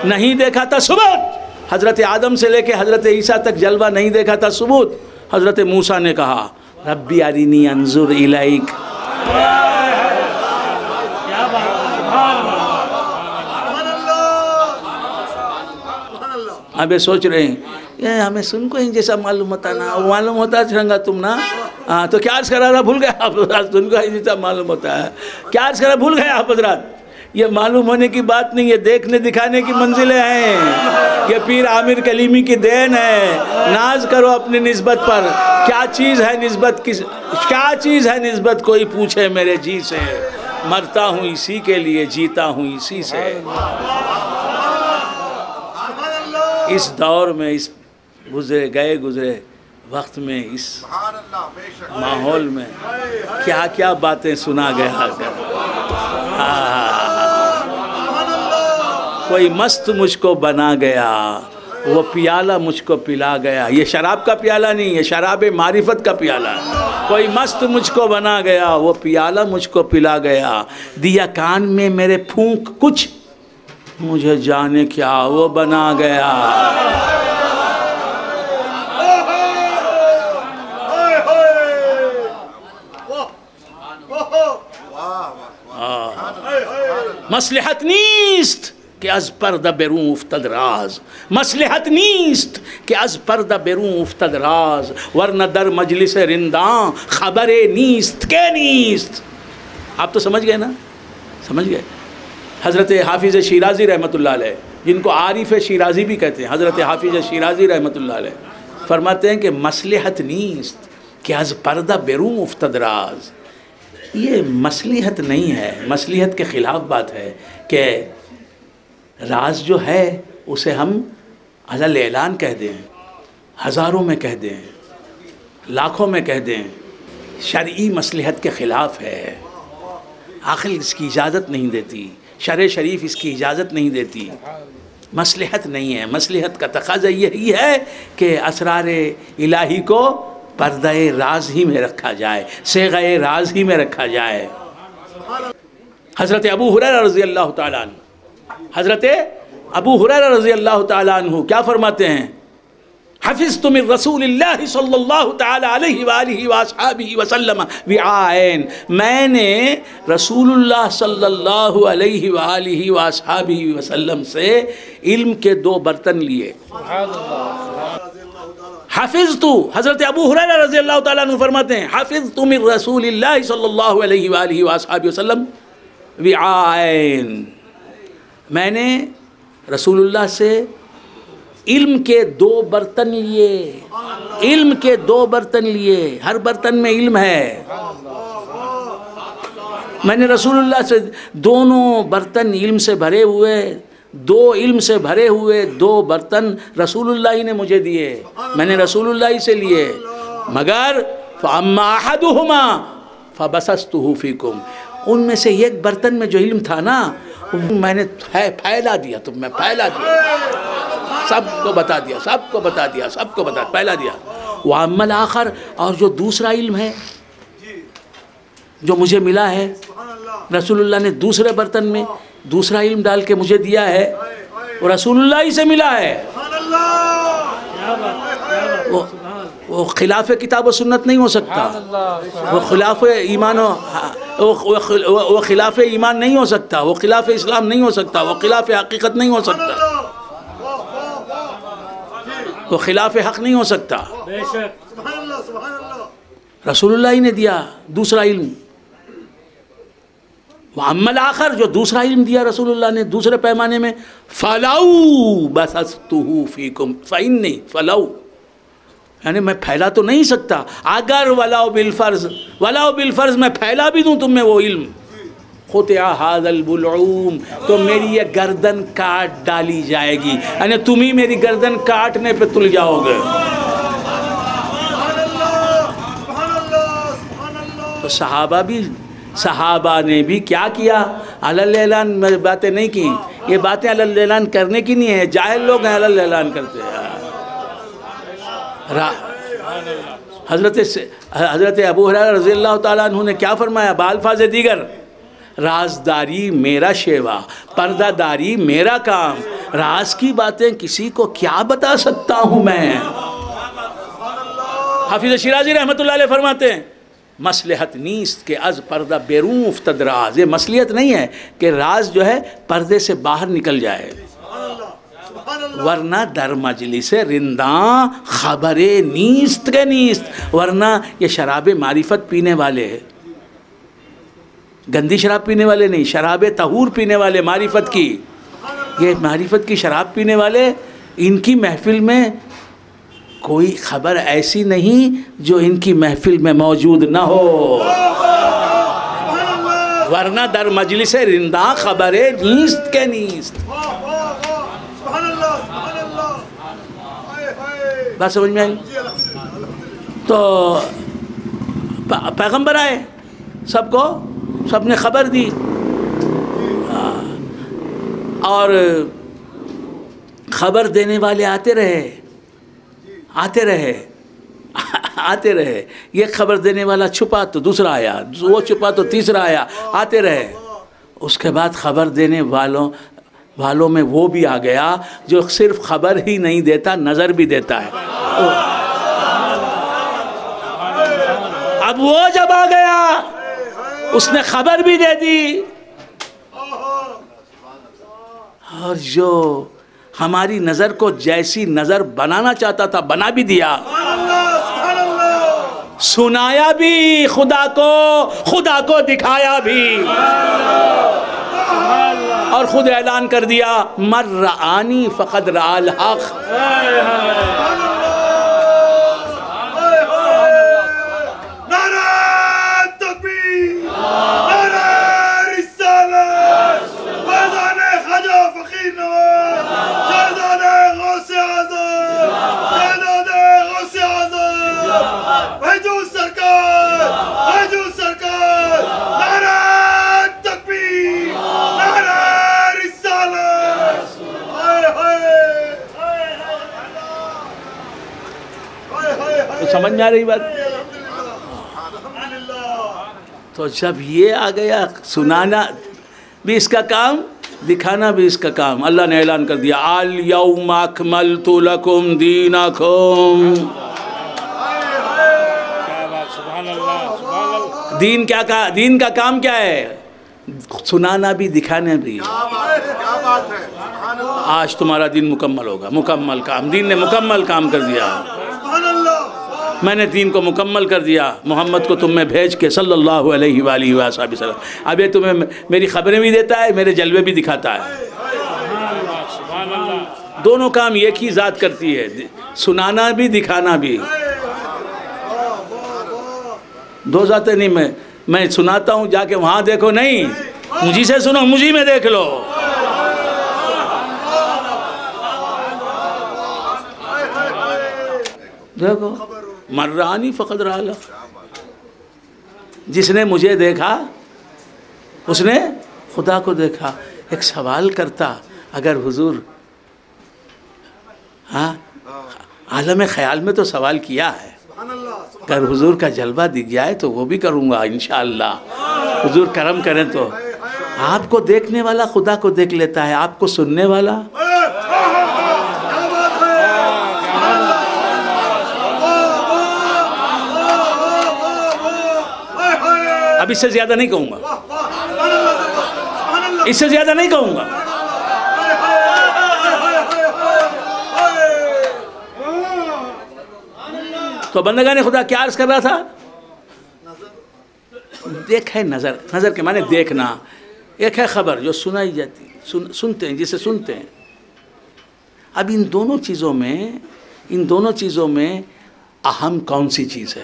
[SPEAKER 2] نہیں دیکھا تھا. ثبوت حضرت آدم سے لے کے حضرت عیسیٰ تک جلوہ نہیں دیکھا تھا. ثبوت حضرت موسیٰ نے کہا ربی ارینی انظر الیک. اب سوچ رہے ہیں یہ ہمیں سن کو ہی جیسا معلوم ہوتا نا، معلوم ہوتا چھنگا تم نا. تو کیا عرض کرا رہا؟ بھول گئے آپ حضرات. سن کو ہی جیسا معلوم ہوتا ہے. کیا عرض کرا؟ بھول گئے آپ حضرات. یہ معلوم ہونے کی بات نہیں ہے، دیکھنے دکھانے کی منزلیں ہیں. یہ پیر عامر کلیمی کی دین ہے. ناز کرو اپنی نسبت پر. کیا چیز ہے نسبت؟ کیا چیز ہے نسبت؟ کوئی پوچھے میرے جی سے. مرتا ہوں اسی کے لیے، جیتا ہوں اسی سے۔ اس دور میں، اس گزرے وقت میں، اس ماحول میں کیا کیا باتیں سنا گیا۔ کوئی مست مجھ کو بنا گیا، وہ پیالہ مجھ کو پلا گیا۔ یہ شراب کا پیالہ نہیں، یہ شراب معرفت کا پیالہ ہے۔ کوئی مست مجھ کو بنا گیا، وہ پیالہ مجھ کو پلا گیا۔ دیا کان میں میرے پھونک کچھ، مجھے جانے کیا وہ بنا گیا۔ مصلحت نیست کہ از پردہ بیرون افتد راز، مصلحت نیست کہ از پردہ بیرون افتد راز، ورنہ در مجلس رنداں خبر نیست کہ نیست۔ آپ تو سمجھ گئے نا، سمجھ گئے۔ حضرت حافظ شیرازی رحمۃ اللہ علیہ، جن کو عارف شیرازی بھی کہتے ہیں، حضرت حافظ شیرازی رحمۃ اللہ علیہ فرماتے ہیں کہ مصلحت نیست کہ از پردہ بیرون افتد راز۔ یہ مصلحت نہیں ہے، مصلحت کے خلاف بات ہے کہ راز جو ہے اسے ہم علل اعلان کہہ دیں، ہزاروں میں کہہ دیں، لاکھوں میں کہہ دیں، شرعی مصلحت کے خلاف ہے۔ عقل اس کی اجازت نہیں دیتی، شرع شریف اس کی اجازت نہیں دیتی، مصلحت نہیں ہے۔ مصلحت کا تقاضا یہی ہے کہ اسرار الہی کو پردہ راز ہی میں رکھا جائے، صیغہ راز ہی میں رکھا جائے۔ حضرت ابو ہریرہ رضی اللہ تعالیٰ عنہ، حضرت ابو ہریرہ رضی اللہ تعالیٰ عنہ کیا فرماتے ہیں؟ حفظت من رسول اللہ صلی اللہ تعالیٰ علیہ وآلہ وآصحابہ وسلم وعائن، میں نے رسول اللہ صلی اللہ علیہ وآلہ وآصحابہ وسلم سے علم کے 2 برتن لیے۔ حفظت، حضرت ابو ہریرہ رضی اللہ تعالیٰ عنہ فرماتے ہیں حفظت من رسول اللہ صلی اللہ علیہ وآلہ وآصحابہ وسلم وعائن، میں نے رسول اللہ سے علم کے 2 برتن لیے، علم کے 2 برتن لیے، ہر برتن میں علم ہے۔ میں نے رسول اللہ سے دونوں برتن علم سے بھرے ہوئے، 2 علم سے بھرے ہوئے 2 برتن رسول اللہ ہی نے مجھے دیے، میں نے رسول اللہ ہی سے لیے، مگر فَأَمَّا أَحَدُهُمَا فَبَسَسْتُهُ فِيكُمْ، ان میں سے ایک برتن میں جو علم تھا نا میں نے پھیلا دیا، تم میں پھیلا دیا، سب کو بتا دیا، سب کو بتا دیا، سب کو بتا پھیلا دیا۔ وَأَمَّا الْآخَرُ، اور جو دوسرا علم ہے جو مجھے ملا ہے، رسول اللہ نے دوسرے برتن میں دوسرا علم ڈال کے مجھے دیا ہے، وہ رسول اللہ ہی سے ملا ہے۔ وہ خلاف کتاب و سنت نہیں ہو سکتا، وہ خلاف ایمان وہ خلاف ایمان نہیں ہو سکتا، وہ خلاف اسلام نہیں ہو سکتا، وہ خلاف حقیقت نہیں ہو سکتا، وہ خلاف حق نہیں ہو سکتا۔ رسول اللہ ہی نے دیا دوسرا علم۔ وَأَمَّا الْآخَرُ، جو دوسرا علم دیا رسول اللہ نے دوسرے پیمانے میں، فَلَوْ بَسَسْتُهُ فِيكُمْ فَإِنِّي فَلَوْ، یعنی میں پھیلا تو نہیں سکتا، اگر وَلَوْ بِالْفَرْض میں پھیلا بھی دوں تم میں وہ علم، خُطِعَ هَذَا الْبُلْعُومُ، تو میری یہ گردن کاٹ ڈالی جائے گی، یعنی تم ہی میری گردن کاٹنے پہ تل جاؤ گے۔ تو صحابہ نے بھی کیا کیا؟ علل اعلان باتیں نہیں کی، یہ باتیں علل اعلان کرنے کی نہیں ہے، جاہل لوگ ہیں علل اعلان کرتے ہیں۔ حضرت ابو ہریرہ رضی اللہ تعالیٰ عنہ نے کیا فرمایا بالفاظ دیگر؟ رازداری میرا شیوا، پردہ داری میرا کام، راز کی باتیں کسی کو کیا بتا سکتا ہوں میں۔ حافظ شیرازی رحمۃ اللہ علیہ فرماتے ہیں مصلحت نیست کہ از پردہ بیرون افتد راز، یہ مصلحت نہیں ہے کہ راز جو ہے پردے سے باہر نکل جائے، ورنہ در مجلس رنداں خبر نیست کے نیست، ورنہ یہ شراب معرفت پینے والے، گندی شراب پینے والے نہیں، شراب طہور پینے والے معرفت کی، یہ معرفت کی شراب پینے والے، ان کی محفل میں کوئی خبر ایسی نہیں جو ان کی محفل میں موجود نہ ہو، ورنہ در مجلس رنداں خبر نیست کے نیست. بات سمجھ میں آئی؟ تو پیغمبر آئے سب کو، سب نے خبر دی، اور خبر دینے والے آتے رہے. یہ خبر دینے والا چھپا تو دوسرا آیا، وہ چھپا تو تیسرا آیا، آتے رہے. اس کے بعد خبر دینے والوں میں وہ بھی آ گیا جو صرف خبر ہی نہیں دیتا، نظر بھی دیتا ہے. اب وہ جب آ گیا اس نے خبر بھی دے دی، اور جو ہماری نظر کو جیسی نظر بنانا چاہتا تھا بنا بھی دیا، سنایا بھی خدا کو دکھایا بھی، اور خود اعلان کر دیا من رآنی فقد رآ الحق. سمجھ میں آ رہی بات؟ تو جب یہ آ گیا، سنانا بھی اس کا کام، دکھانا بھی اس کا کام. اللہ نے اعلان کر دیا الیوم اکملت لکم دینکم. دین کا کام کیا ہے؟ سنانا بھی دکھانا بھی. آج تمہارا دین مکمل ہوگا، مکمل کام. دین نے مکمل کام کر دیا. میں نے دین کو مکمل کر دیا، محمد کو تم میں بھیج کے صلی اللہ علیہ وآلہ وسلم. اب یہ تمہیں میری خبریں بھی دیتا ہے، میرے جلوے بھی دکھاتا ہے. دونوں کام ایک ہی ذات کرتی ہے، سنانا بھی دکھانا بھی. دو ذاتیں نہیں. میں سناتا ہوں جا کے وہاں دیکھو نہیں، مجھی سے سنو، مجھی میں دیکھ لو. دیکھو من رآنی فقد رآ الحق. جس نے مجھے دیکھا اس نے خدا کو دیکھا. ایک سوال کرتا، اگر حضور عالم خیال میں تو سوال کیا ہے، اگر حضور کا جلوہ دکھ جائے تو وہ بھی کروں گا انشاءاللہ. حضور کرم کریں تو آپ کو دیکھنے والا خدا کو دیکھ لیتا ہے، آپ کو سننے والا اب اس سے زیادہ نہیں کہوں گا، اس سے زیادہ نہیں کہوں گا. تو بندگان خدا کیا عرض کر رہا تھا؟ دیکھ ہے نظر. نظر کے معنی دیکھنا. ایک ہے خبر جو سنائی جاتی، سنتے ہیں، جسے سنتے ہیں. اب ان دونوں چیزوں میں اہم کون سی چیز ہے؟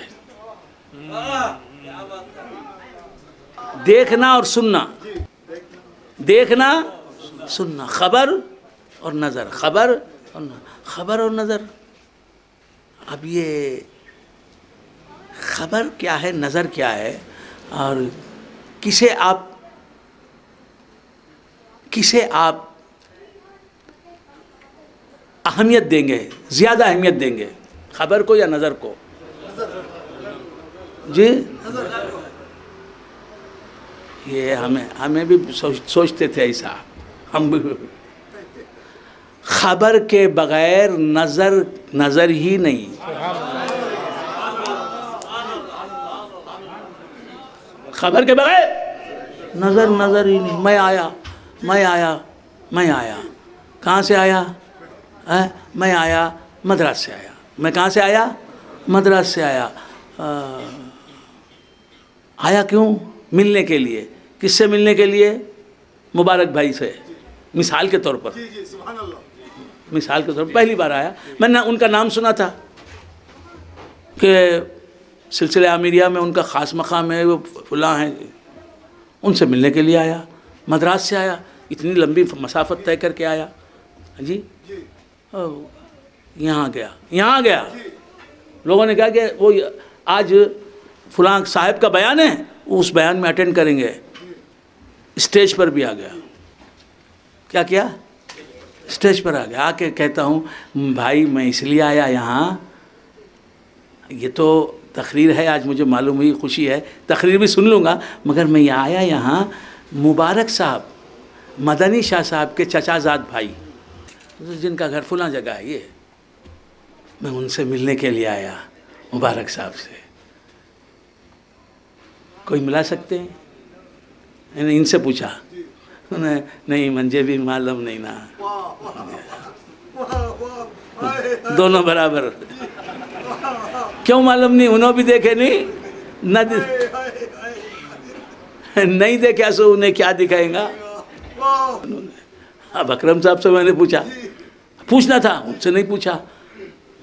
[SPEAKER 2] دیکھنا اور سننا. دیکھنا سننا، خبر اور نظر. خبر اور نظر. اب یہ خبر کیا ہے، نظر کیا ہے، اور کسے آپ اہمیت دیں گے، زیادہ اہمیت دیں گے، خبر کو یا نظر کو؟ جی یہ ہمیں بھی سوچتے تھے ایسا. ہم خبر کے بغیر نظر ہی نہیں. خبر کے بغیر نظر ہی نہیں. میں آیا کہاں سے آیا؟ میں آیا مدراس سے آیا. میں کہاں سے آیا؟ مدراس سے آیا. آیا کیوں؟ ملنے کے لیے. کس سے ملنے کے لیے؟ مبارک بھائی سے. مثال کے طور پر پہلی بار آیا. میں نے ان کا نام سنا تھا کہ سلسلہ امیریہ میں ان کا خاص مقام ہے، وہ فلاں ہیں. ان سے ملنے کے لیے آیا، مدراس سے آیا، اتنی لمبی مسافت طے کر کے آیا جی، یہاں گیا لوگوں نے کہا کہ وہ آج فلاں صاحب کا بیان ہے، اس بیان میں اٹینڈ کریں گے، اسٹیج پر بھی آ گیا، کیا اسٹیج پر آ گیا، آ کے کہتا ہوں بھائی میں اس لیے آیا یہاں، یہ تو تقریر ہے، آج مجھے معلوم ہوئی، خوشی ہے، تقریر بھی سن لوں گا، مگر میں آیا یہاں مبارک صاحب، مدنی شاہ صاحب کے چچا زاد بھائی جن کا گھر فلاں جگہ ہے، یہ میں ان سے ملنے کے لیے آیا، مبارک صاحب سے، کوئی ملا سکتے ہیں؟ ان سے پوچھا، نہیں منجے بھی معلوم نہیں نا، دونوں برابر، کیوں معلوم نہیں؟ انہوں بھی دیکھے نہیں دیکھا سو انہیں کیا دکھائیں گا؟ اب اکرم صاحب سے میں نے پوچھنا تھا، ان سے نہیں پوچھا،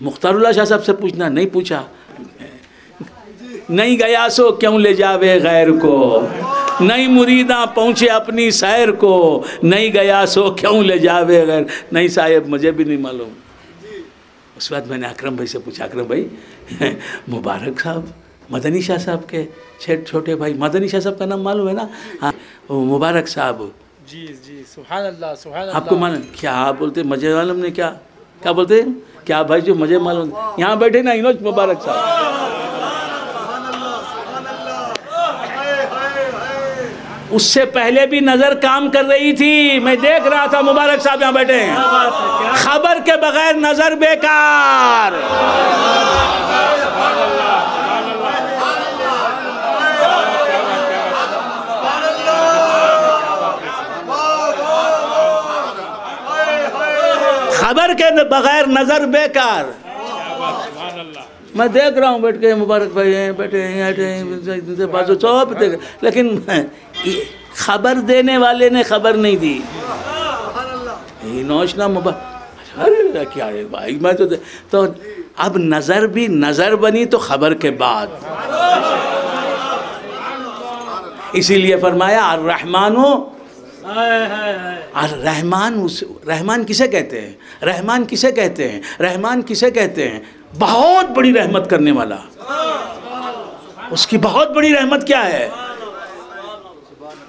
[SPEAKER 2] مختار اللہ شاہ صاحب سے پوچھنا، نہیں پوچھا، نہیں گیا سو کیوں لے جاوے غیر کو، نہیں مریداں پہنچے اپنی سیر کو، نہیں گیا سو کیوں لے جاوے غیر، نہیں صاحب مجھے بھی نہیں معلوم۔ اس بعد میں نے اکرم بھائی سے پوچھا، اکرم بھائی مبارک صاحب مدنی شاہ صاحب کے چھوٹے بھائی، مدنی شاہ صاحب کا نام معلوم ہے نا؟ ہاں مبارک صاحب،
[SPEAKER 3] جی سبحان اللہ سبحان اللہ،
[SPEAKER 2] آپ کو معلوم کیا؟ آپ بولتے مجھے معلوم نہیں، کیا بولتے؟ کیا بھائی جو مجھے معلوم، یہاں بیٹھے نا انوج مبارک صاحب، اس سے پہلے بھی نظر کام کر رہی تھی، میں دیکھ رہا تھا مبارک صاحب یہاں بیٹھے ہیں، خبر کے بغیر نظر بیکار، خبر کے بغیر نظر بیکار، میں دیکھ رہا ہوں بیٹھ کے مبارک بھائی ہیں بیٹھے ہیں بازو چوپ دیکھ، لیکن خبر دینے والے نے خبر نہیں دی، نوشنا مبارک کیا ہے بھائی، میں تو اب نظر بھی نظر بنی تو خبر کے بعد، اسی لیے فرمایا الرحمن رحمان کسے کہتے ہیں؟ رحمان کسے کہتے ہیں؟ رحمان کسے کہتے ہیں؟ بہت بڑی رحمت کرنے والا، اس کی بہت بڑی رحمت کیا ہے؟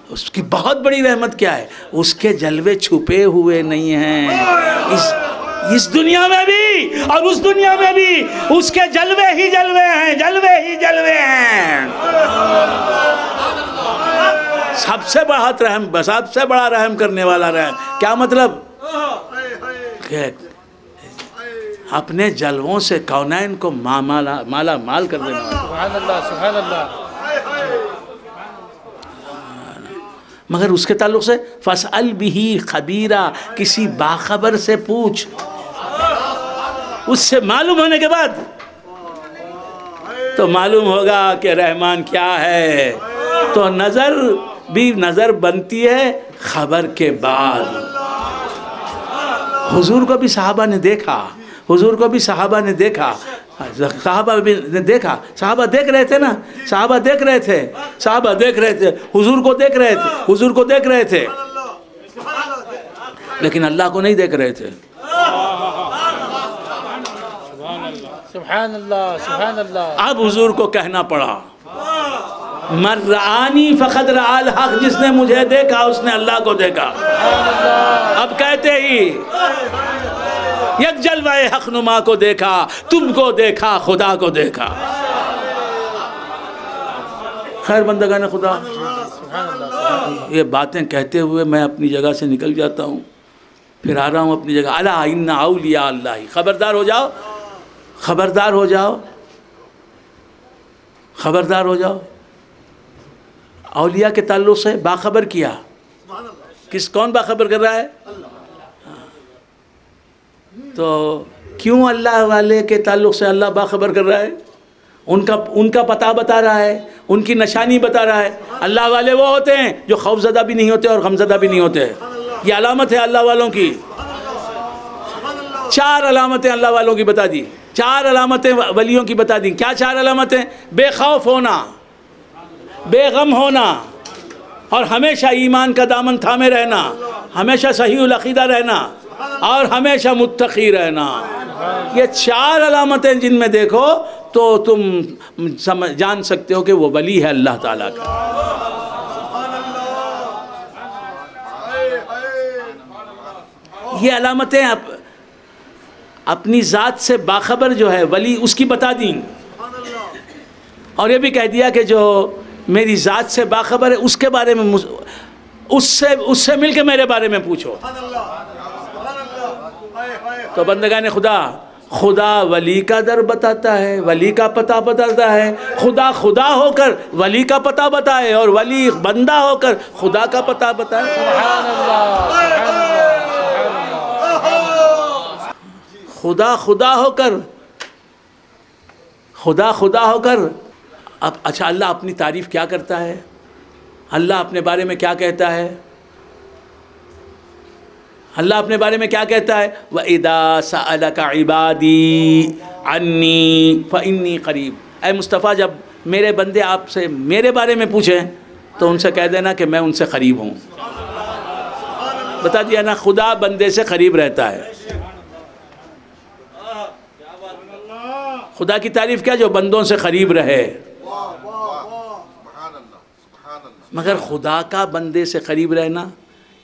[SPEAKER 2] اس کی بہت بڑی رحمت کیا ہے؟ اس کے جلوے چھپے ہوئے نہیں ہیں، اس دنیا میں بھی اور اس دنیا میں بھی اس کے جلوے ہی جلوے ہیں، جلوے ہی جلوے ہیں، سب سے بڑا رحم کرنے والا رحم، کیا مطلب؟ کہ اپنے جلووں سے کونین کو مالا مال کر دینا،
[SPEAKER 3] سبحان اللہ سبحان اللہ،
[SPEAKER 2] مگر اس کے تعلق سے فَاسْأَلْ بِهِ خَبِيرًا، کسی باخبر سے پوچھ، اس سے معلوم ہونے کے بعد تو معلوم ہوگا کہ رحمان کیا ہے، تو نظر بنتی ہے خبر کے بعد۔ حضور کو بھی صحابہ نے دیکھا، صحابہ نے دیکھا، صحابہ دیکھ رہے تھے نا، صحابہ دیکھ رہے تھے، حضور کو دیکھ رہے تھے، لیکن اللہ کو نہیں دیکھ رہے تھے۔
[SPEAKER 3] سبحان اللہ سبحان اللہ،
[SPEAKER 2] اب حضور کو کہنا پڑا من رآنی فقد رآ الحق، جس نے مجھے دیکھا اس نے اللہ کو دیکھا۔ اب کہتے ہی یک جلوہ حق نما کو دیکھا، تم کو دیکھا، خدا کو دیکھا۔ خیر بندگان خدا، یہ باتیں کہتے ہوئے میں اپنی جگہ سے نکل جاتا ہوں، پھر آ رہا ہوں اپنی جگہ۔ الا ان اولیاء اللہ، خبردار ہو جاؤ، خبردار ہو جاؤ، خبردار ہو جاؤ۔ اولیاء کے تعلق سے باخبر کیا، کون باخبر کر رہا ہے؟ تو کیوں اللہ والے کے تعلق سے اللہ باخبر کر رہا ہے؟ ان کا پتہ بتا رہا ہے، ان کی نشانی بتا رہا ہے۔ اللہ والے وہ ہوتے ہیں جو خوف زدہ بھی نہیں ہوتے اور غم زدہ بھی نہیں ہوتے، یہ علامت ہے اللہ والوں کی۔ 4 علامتیں اللہ والوں کی بتا دی، 4 علامتیں ولیوں کی بتا دی۔ کیا 4 علامتیں؟ بے خوف ہونا، بے غم ہونا اور ہمیشہ ایمان کا دامن تھامے رہنا، ہمیشہ صحیح العقیدہ رہنا، اور ہمیشہ متقی رہنا۔ یہ 4 علامتیں جن میں دیکھو تو تم جان سکتے ہو کہ وہ ولی ہے اللہ تعالیٰ کا۔ یہ علامتیں اپنی ذات سے باخبر جو ہے ولی اس کی بتا دیں، اور یہ بھی کہہ دیا کہ جو میری ذات سے باخبر ہے اس کے بارے میں اس سے مل کے میرے بارے میں پوچھو۔ تو بندگان خدا ولی کا در بتاتا ہے، ولی کا پتہ بتاتا ہے۔ خدا ہو کر ولی کا پتہ بتائے، اور ولی بندہ ہو کر خدا کا پتہ بتائے۔
[SPEAKER 3] سبحان اللہ،
[SPEAKER 2] خدا ہو کر اب اچھا، اللہ اپنی تعریف کیا کرتا ہے؟ اللہ اپنے بارے میں کیا کہتا ہے؟ اللہ اپنے بارے میں کیا کہتا ہے؟ وَإِذَا سَأَلَكَ عِبَادِي عَنِّي فَإِنِّي قَرِيب۔ اے مصطفیٰ، جب میرے بندے آپ سے میرے بارے میں پوچھیں تو ان سے کہہ دینا کہ میں ان سے قریب ہوں۔ بتا دیا نا، خدا بندے سے قریب رہتا ہے۔ خدا کی تعریف کیا؟ جو بندوں سے قریب رہے۔ مگر خدا کا بندے سے قریب رہنا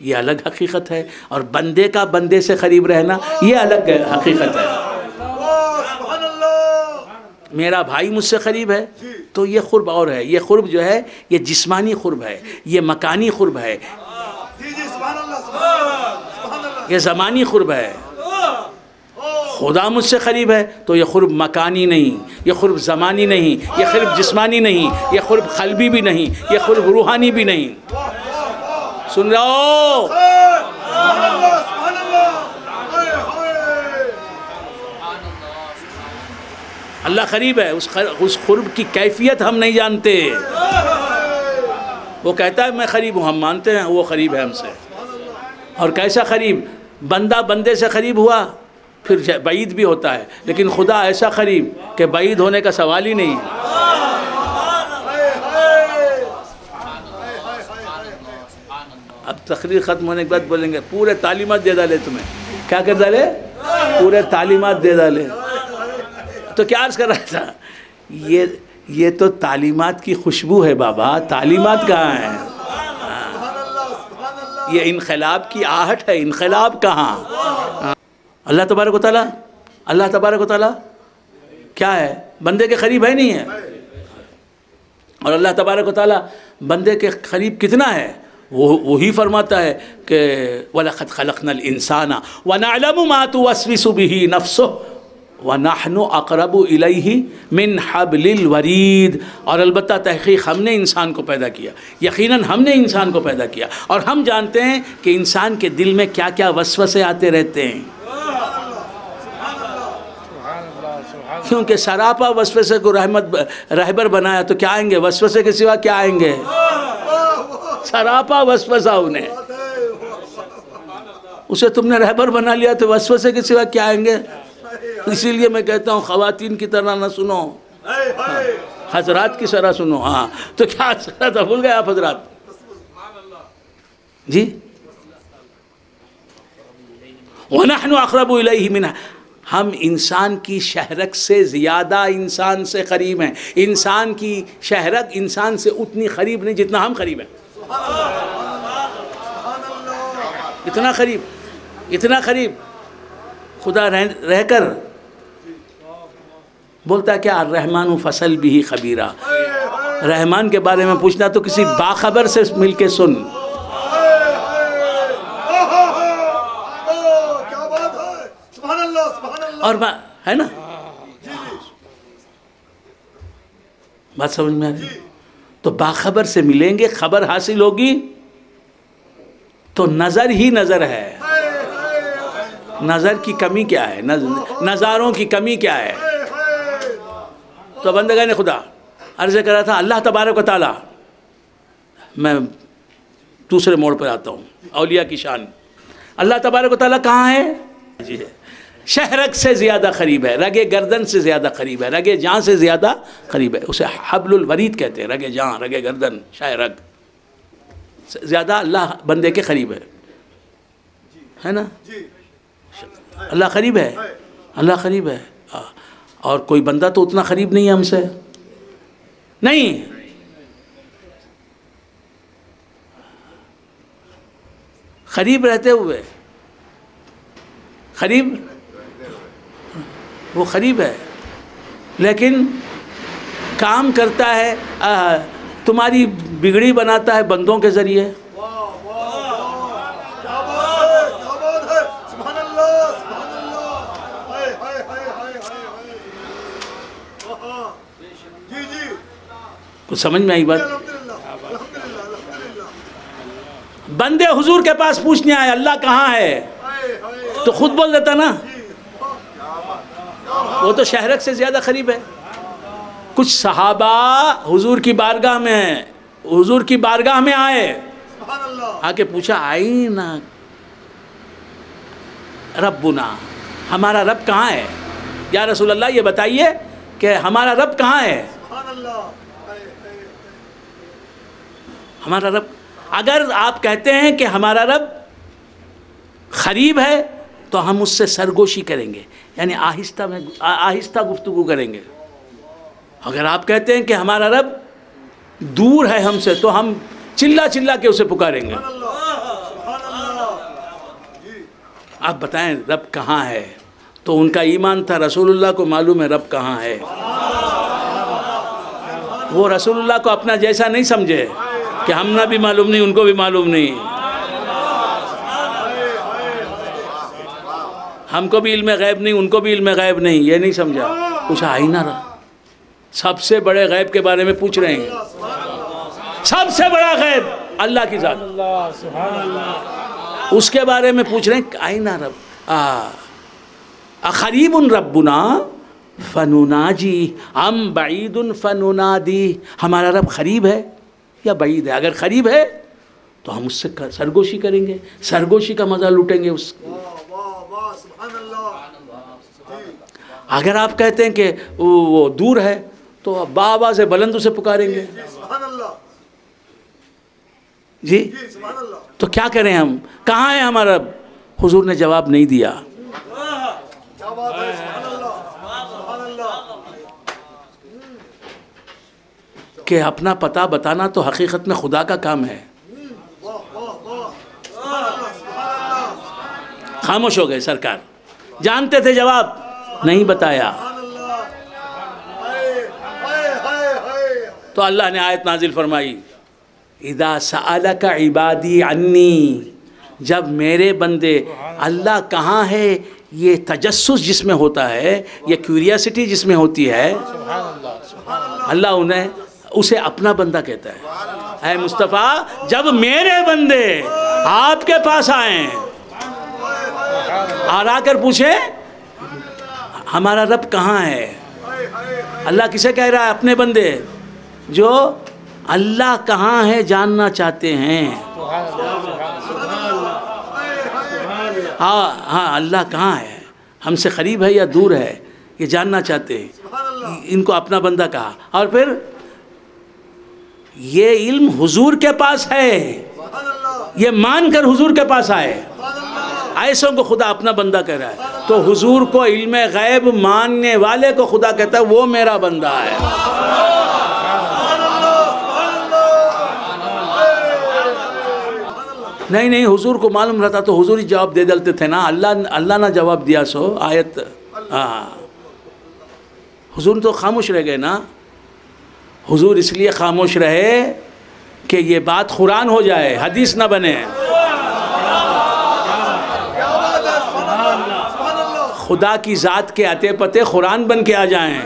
[SPEAKER 2] یہ الگ حقیقت ہے، اور بندے کا بندے سے قریب رہنا یہ الگ حقیقت ہے۔ میرا بھائی مجھ سے قریب ہے تو یہ قرب اور ہے۔ یہ قرب جو ہے یہ جسمانی قرب ہے، یہ مکانی قرب ہے، یہ زمانی قرب ہے۔ خدا مجھ سے قریب ہے تو یہ قرب مکانی نہیں، یہ قرب زمانی نہیں، یہ قرب جسمانی نہیں، یہ قرب قلبی بھی نہیں، یہ قرب روحانی بھی نہیں۔ سن رہا ہو؟ اللہ قریب ہے، اس قرب کی کیفیت ہم نہیں جانتے۔ وہ کہتا ہے میں قریب ہوں، ہم مانتے ہیں وہ قریب ہے ہم سے۔ اور کیسا قریب؟ بندہ بندے سے قریب ہوا پھر بعید بھی ہوتا ہے، لیکن خدا ایسا قریب کہ بعید ہونے کا سوال ہی نہیں۔ اب تقریر ختم ہونے کے بعد بولیں گے پورے تعلیمات دے ڈالے تمہیں۔ کیا کر ڈالے؟ پورے تعلیمات دے ڈالے۔ تو کیا عرض کر رہا تھا؟ یہ تو تعلیمات کی خوشبو ہے بابا، تعلیمات کہاں ہیں؟ یہ انقلاب کی آہٹ ہے، انقلاب کہاں؟ اللہ تبارک و تعالیٰ کیا ہے؟ بندے کے قریب ہے نہیں ہے؟ اور اللہ تبارک و تعالیٰ بندے کے قریب کتنا ہے؟ وہی فرماتا ہے کہ وَلَقَدْ خَلَقْنَا الْإِنسَانَ وَنَعْلَمُ مَا تُوَسْوِسُ بِهِ نَفْسُهُ وَنَحْنُ أَقْرَبُ إِلَيْهِ مِنْ حَبْلِ الْوَرِيدِ۔ اور البتہ تحقیق ہم نے انسان کو پیدا کیا، یقیناً ہم نے انسان کو پیدا کیا، اور ہم جانتے ہیں کہ انسان کے دل میں کیا کیا وسوسے آتے رہتے ہیں، کیونکہ سراپا وسوسے کو رہبر بنایا تو کیا آئیں گے؟ وسوسے کے سوا کیا آئیں گے؟ سراپا وسوسہ انہیں، اسے تم نے رہبر بنا لیا تو وسوسے کے سوا کیا آئیں گے؟ اسی لیے میں کہتا ہوں خواتین کی طرح نہ سنو، حضرات کی طرح سنو۔ ہاں تو کیا تھا؟ بھول گئے آپ حضرات؟ جی وَنَحْنُ أَقْرَبُ إِلَيْهِ مِنْهُ، ہم انسان کی شہرک سے زیادہ انسان سے قریب ہیں۔ انسان کی شہرک انسان سے اتنی قریب نہیں جتنا ہم قریب ہیں۔ اتنا قریب خدا رہ کر بولتا کیا؟ الرحمن فصل بھی خبیرہ۔ رحمان کے بارے میں پوچھنا تو کسی باخبر سے مل کے سن۔ اور ہے نا بات سمجھ میں آ رہی؟ تو باخبر سے ملیں گے، خبر حاصل ہوگی تو نظر ہی نظر ہے۔ نظر کی کمی کیا ہے؟ نظاروں کی کمی کیا ہے؟ تو بندگان خدا عرض کر رہا تھا اللہ تبارک و تعالی، میں دوسرے موڑ پر آتا ہوں، اولیاء کی شان۔ اللہ تبارک و تعالی کہاں ہے؟ جی شہرک سے زیادہ قریب ہے، رگ گردن سے زیادہ قریب ہے، رگ جان سے زیادہ قریب ہے۔ اسے حبل الورید کہتے ہیں، رگ جان، رگ گردن، شاہ رگ زیادہ اللہ بندے کے قریب ہے نا؟ اللہ قریب ہے، اللہ قریب ہے، اور کوئی بندہ تو اتنا قریب نہیں ہے ہم سے، نہیں. قریب رہتے ہوئے، قریب، وہ قریب ہے لیکن کام کرتا ہے، تمہاری بگڑی بناتا ہے بندوں کے ذریعے. کچھ سمجھ میں آئی بات؟ بندے حضور کے پاس پوچھنے آئے اللہ کہاں ہے تو خود بول دیتا نا، وہ تو شہرک سے زیادہ قریب ہے. کچھ صحابہ حضور کی بارگاہ میں آئے، آ کے پوچھا آئینا ربنا، ہمارا رب کہاں ہے؟ یا رسول اللہ یہ بتائیے کہ ہمارا رب کہاں ہے؟ ہمارا رب، اگر آپ کہتے ہیں کہ ہمارا رب قریب ہے تو ہم اس سے سرگوشی کریں گے، یعنی آہستہ گفتگو کریں گے. اگر آپ کہتے ہیں کہ ہمارا رب دور ہے ہم سے تو ہم چلا چلا کے اسے پکاریں گے. آپ بتائیں رب کہاں ہے؟ تو ان کا ایمان تھا رسول اللہ کو معلوم ہے رب کہاں ہے. وہ رسول اللہ کو اپنا جیسا نہیں سمجھے کہ ہم نہ بھی معلوم نہیں ان کو بھی معلوم نہیں، ہم کو بھی علم غیب نہیں ان کو بھی علم غیب نہیں، یہ نہیں سمجھا. پوچھا آئینہ رہا، سب سے بڑے غیب کے بارے میں پوچھ رہے ہیں. سب سے بڑا غیب اللہ کی ذات، اس کے بارے میں پوچھ رہے ہیں آئینہ رب. اقریب ربنا فنناجی ام بعید فننادی، ہمارا رب قریب ہے یا بعید ہے؟ اگر قریب ہے تو ہم اس سے سرگوشی کریں گے، سرگوشی کا مزہ لوٹیں گے اس. اگر آپ کہتے ہیں کہ وہ دور ہے تو بابا سے بلند اسے پکاریں گے. جی تو کیا کریں ہم؟ کہاں ہے ہمارا رب؟ حضور نے جواب نہیں دیا. کہ اپنا پتہ بتانا تو حقیقت میں خدا کا کام ہے. خاموش ہو گئے سرکار، جانتے تھے جواب نہیں بتایا. تو اللہ نے آیت نازل فرمائی اذا سألک عبادی عنی، جب میرے بندے اللہ کہاں ہے یہ تجسس جس میں ہوتا ہے، یہ کیوریاسٹی جس میں ہوتی ہے، اللہ اسے اپنا بندہ کہتا ہے. اے مصطفیٰ جب میرے بندے آپ کے پاس آئیں اور آ کر پوچھیں ہمارا رب کہاں ہے، اللہ کسے کہہ رہا ہے؟ اپنے بندے جو اللہ کہاں ہے جاننا چاہتے ہیں. ہاں اللہ کہاں ہے، ہم سے قریب ہے یا دور ہے، یہ جاننا چاہتے ہیں. ان کو اپنا بندہ کہا، اور پھر یہ علم حضور کے پاس ہے، یہ مان کر حضور کے پاس آئے. ایسوں کو خدا اپنا بندہ کہہ رہا ہے. تو حضور کو علم غیب ماننے والے کو خدا کہتا ہے وہ میرا بندہ ہے. نہیں حضور کو معلوم رہتا تو حضور ہی جواب دے ڈلتے تھے نا. اللہ نہ جواب دیا سو آیت. حضور تو خاموش رہ گئے نا. حضور اس لیے خاموش رہے کہ یہ بات قرآن ہو جائے، حدیث نہ بنے. خدا کی ذات کے عطے پتے قرآن بن کے آ جائیں.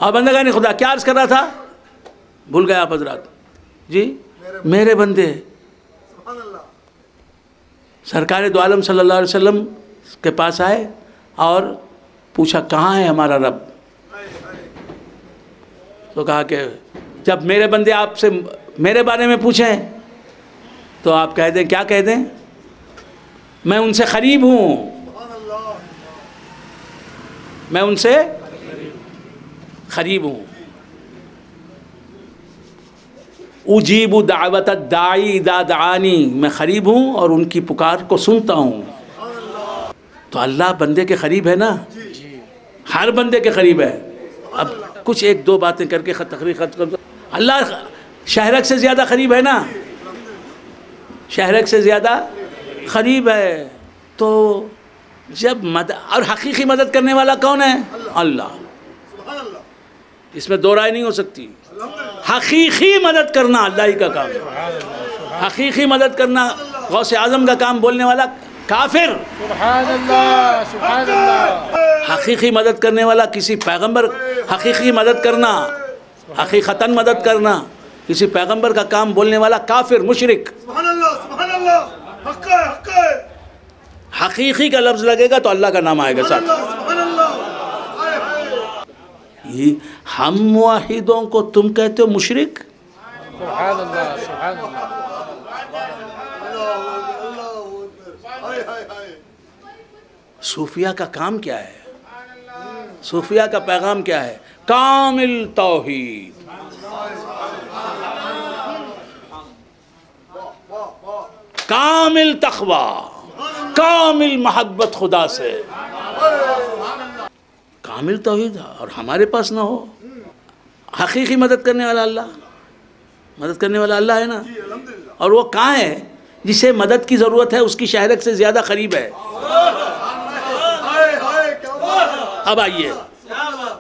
[SPEAKER 2] ہاں بندگان خدا کیا عرض کر رہا تھا؟ بھول گئے آپ حضرات. جی میرے بندے سرکار دو عالم صلی اللہ علیہ وسلم کے پاس آئے اور پوچھا کہاں ہے ہمارا رب. تو کہا کہ جب میرے بندے آپ سے میرے بارے میں پوچھیں تو آپ کہہ دیں، کیا کہہ دیں؟ میں ان سے قریب ہوں، میں ان سے قریب ہوں. اجیب دعوت الداعی اذا دعانی، میں قریب ہوں اور ان کی پکار کو سنتا ہوں. تو اللہ بندے کے قریب ہے نا، ہر بندے کے قریب ہے. اب کچھ ایک دو باتیں کر کے تقریر ختم کر دو. اللہ شہرک سے زیادہ قریب ہے نا، شہرک سے زیادہ قریب ہے. تو جب اور حقیقی مدد کرنے والا کون ہے؟ اللہ. اس میں دو رائے نہیں ہو سکتی. حقیقی مدد کرنا اللہ ہی کا کام ہے. حقیقی مدد کرنا غوث اعظم کا کام بولنے والا کافر.
[SPEAKER 3] سبحان اللہ سبحان اللہ.
[SPEAKER 2] حقیقی مدد کرنے والا کسی پیغمبر، حقیقی مدد کرنا، حقیقتاً مدد کرنا کسی پیغمبر کا کام بولنے والا کافر، مشرک.
[SPEAKER 4] سبحان اللہ سبحان اللہ. حق ہے حق ہے.
[SPEAKER 2] حقیقی کا لفظ لگے گا تو اللہ کا نام آئے گا ساتھ.
[SPEAKER 4] سبحان اللہ. ہائے ہائے.
[SPEAKER 2] یہ ہم موحدوں کو تم کہتے ہو مشرک؟
[SPEAKER 3] سبحان اللہ سبحان اللہ.
[SPEAKER 2] صوفیہ کا کام کیا ہے؟ صوفیہ کا پیغام کیا ہے؟ کامل توحید، کامل تقوی، کامل محبت خدا سے. کامل توحید اور ہمارے پاس نہ ہو. حقیقی مدد کرنے والا اللہ، مدد کرنے والا اللہ ہے نا. اور وہ کہاں ہے جسے مدد کی ضرورت ہے اس کی شہرک سے زیادہ قریب ہے. اب آئیے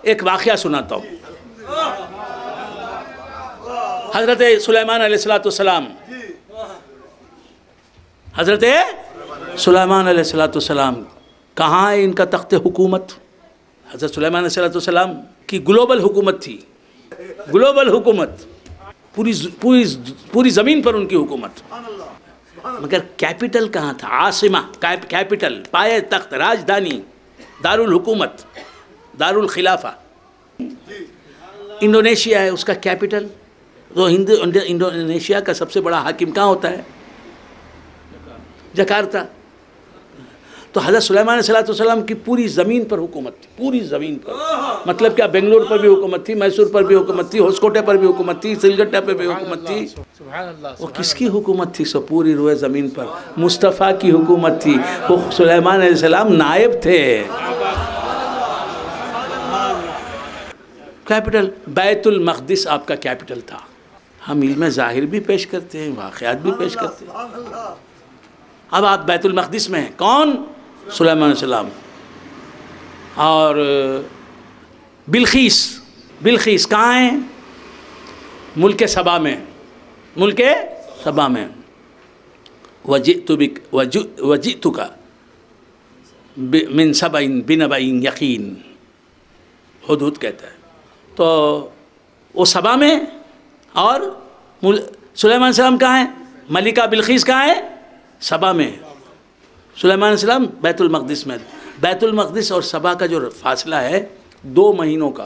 [SPEAKER 2] ایک واقعہ سناتا ہوں. حضرت سلیمان علیہ السلام، حضرت سلیمان علیہ السلام کہاں ہے ان کا تخت حکومت؟ حضرت سلیمان علیہ السلام کی گلوبل حکومت تھی، گلوبل حکومت، پوری زمین پر ان کی حکومت. مگر کیپٹل کہاں تھا؟ عاصمہ، کیپٹل، پائے تخت، راجدھانی، دارالحکومت، دارالخلافہ انڈونیشیا ہے. اس کا کیپٹل تو انڈونیشیا کا سب سے بڑا حاکم کہاں ہوتا ہے؟ جکارتا. تو حضرت سلیمان علیہ السلام کی پوری زمین پر حکومت تھی، پوری زمین پر. مطلب کیا؟ بنگلور پر بھی حکومت تھی، میسور پر بھی حکومت تھی، ہوسکوٹے پر بھی حکومت تھی، سلگٹا پہ بھی حکومت تھی.
[SPEAKER 3] سبحان اللہ.
[SPEAKER 2] وہ کس کی حکومت تھی؟ سو پوری روئے زمین پر مصطفیٰ کی حکومت تھی. وہ سلیمان علیہ السلام نائب تھے. کیپٹل بیت المقدس آپ کا کیپٹل تھا. ہم علم ظاہر بھی پیش کرتے ہیں، واقعات بھی پیش کرتے ہیں. اب آپ بیت المقدس میں ہیں. کون؟ سلیمان علیہ السلام. اور بلخیس کہاں ہیں؟ ملک سبا میں، ملک سبا میں. وجئتک من سبع بنبأ یقین، حدود کہتا ہے. تو وہ سبا میں. اور سلیمان علیہ السلام کہاں ہیں؟ ملکہ بلخیس کہاں ہے؟ سبا میں. سلیمان علیہ السلام بیت المقدس میں. بیت المقدس اور سبا کا جو فاصلہ ہے 2 مہینوں کا.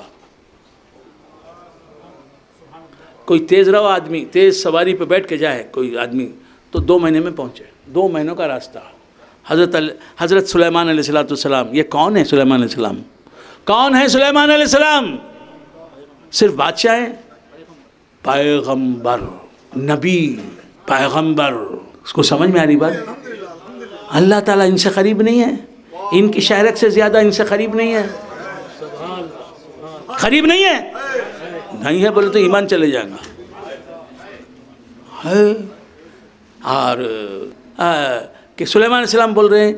[SPEAKER 2] کوئی تیز رو آدمی، تیز سواری پہ بیٹھ کے جائے کوئی آدمی تو 2 مہینے میں پہنچے. 2 مہینوں کا راستہ. حضرت سلیمان علیہ السلام. یہ کون ہے سلیمان علیہ السلام؟ کون ہے سلیمان علیہ السلام؟ صرف بادشاہ ہیں؟ پیغمبر، نبی، پیغمبر. اس کو سمجھ میں آ رہی بات؟ اللہ تعالیٰ ان سے قریب نہیں ہے، ان کی شہرک سے زیادہ ان سے قریب نہیں ہے. قریب نہیں ہے؟ نہیں ہے بولے تو ایمان چلے جائے گا. اور کہ سلیمان علیہ السلام بول رہے ہیں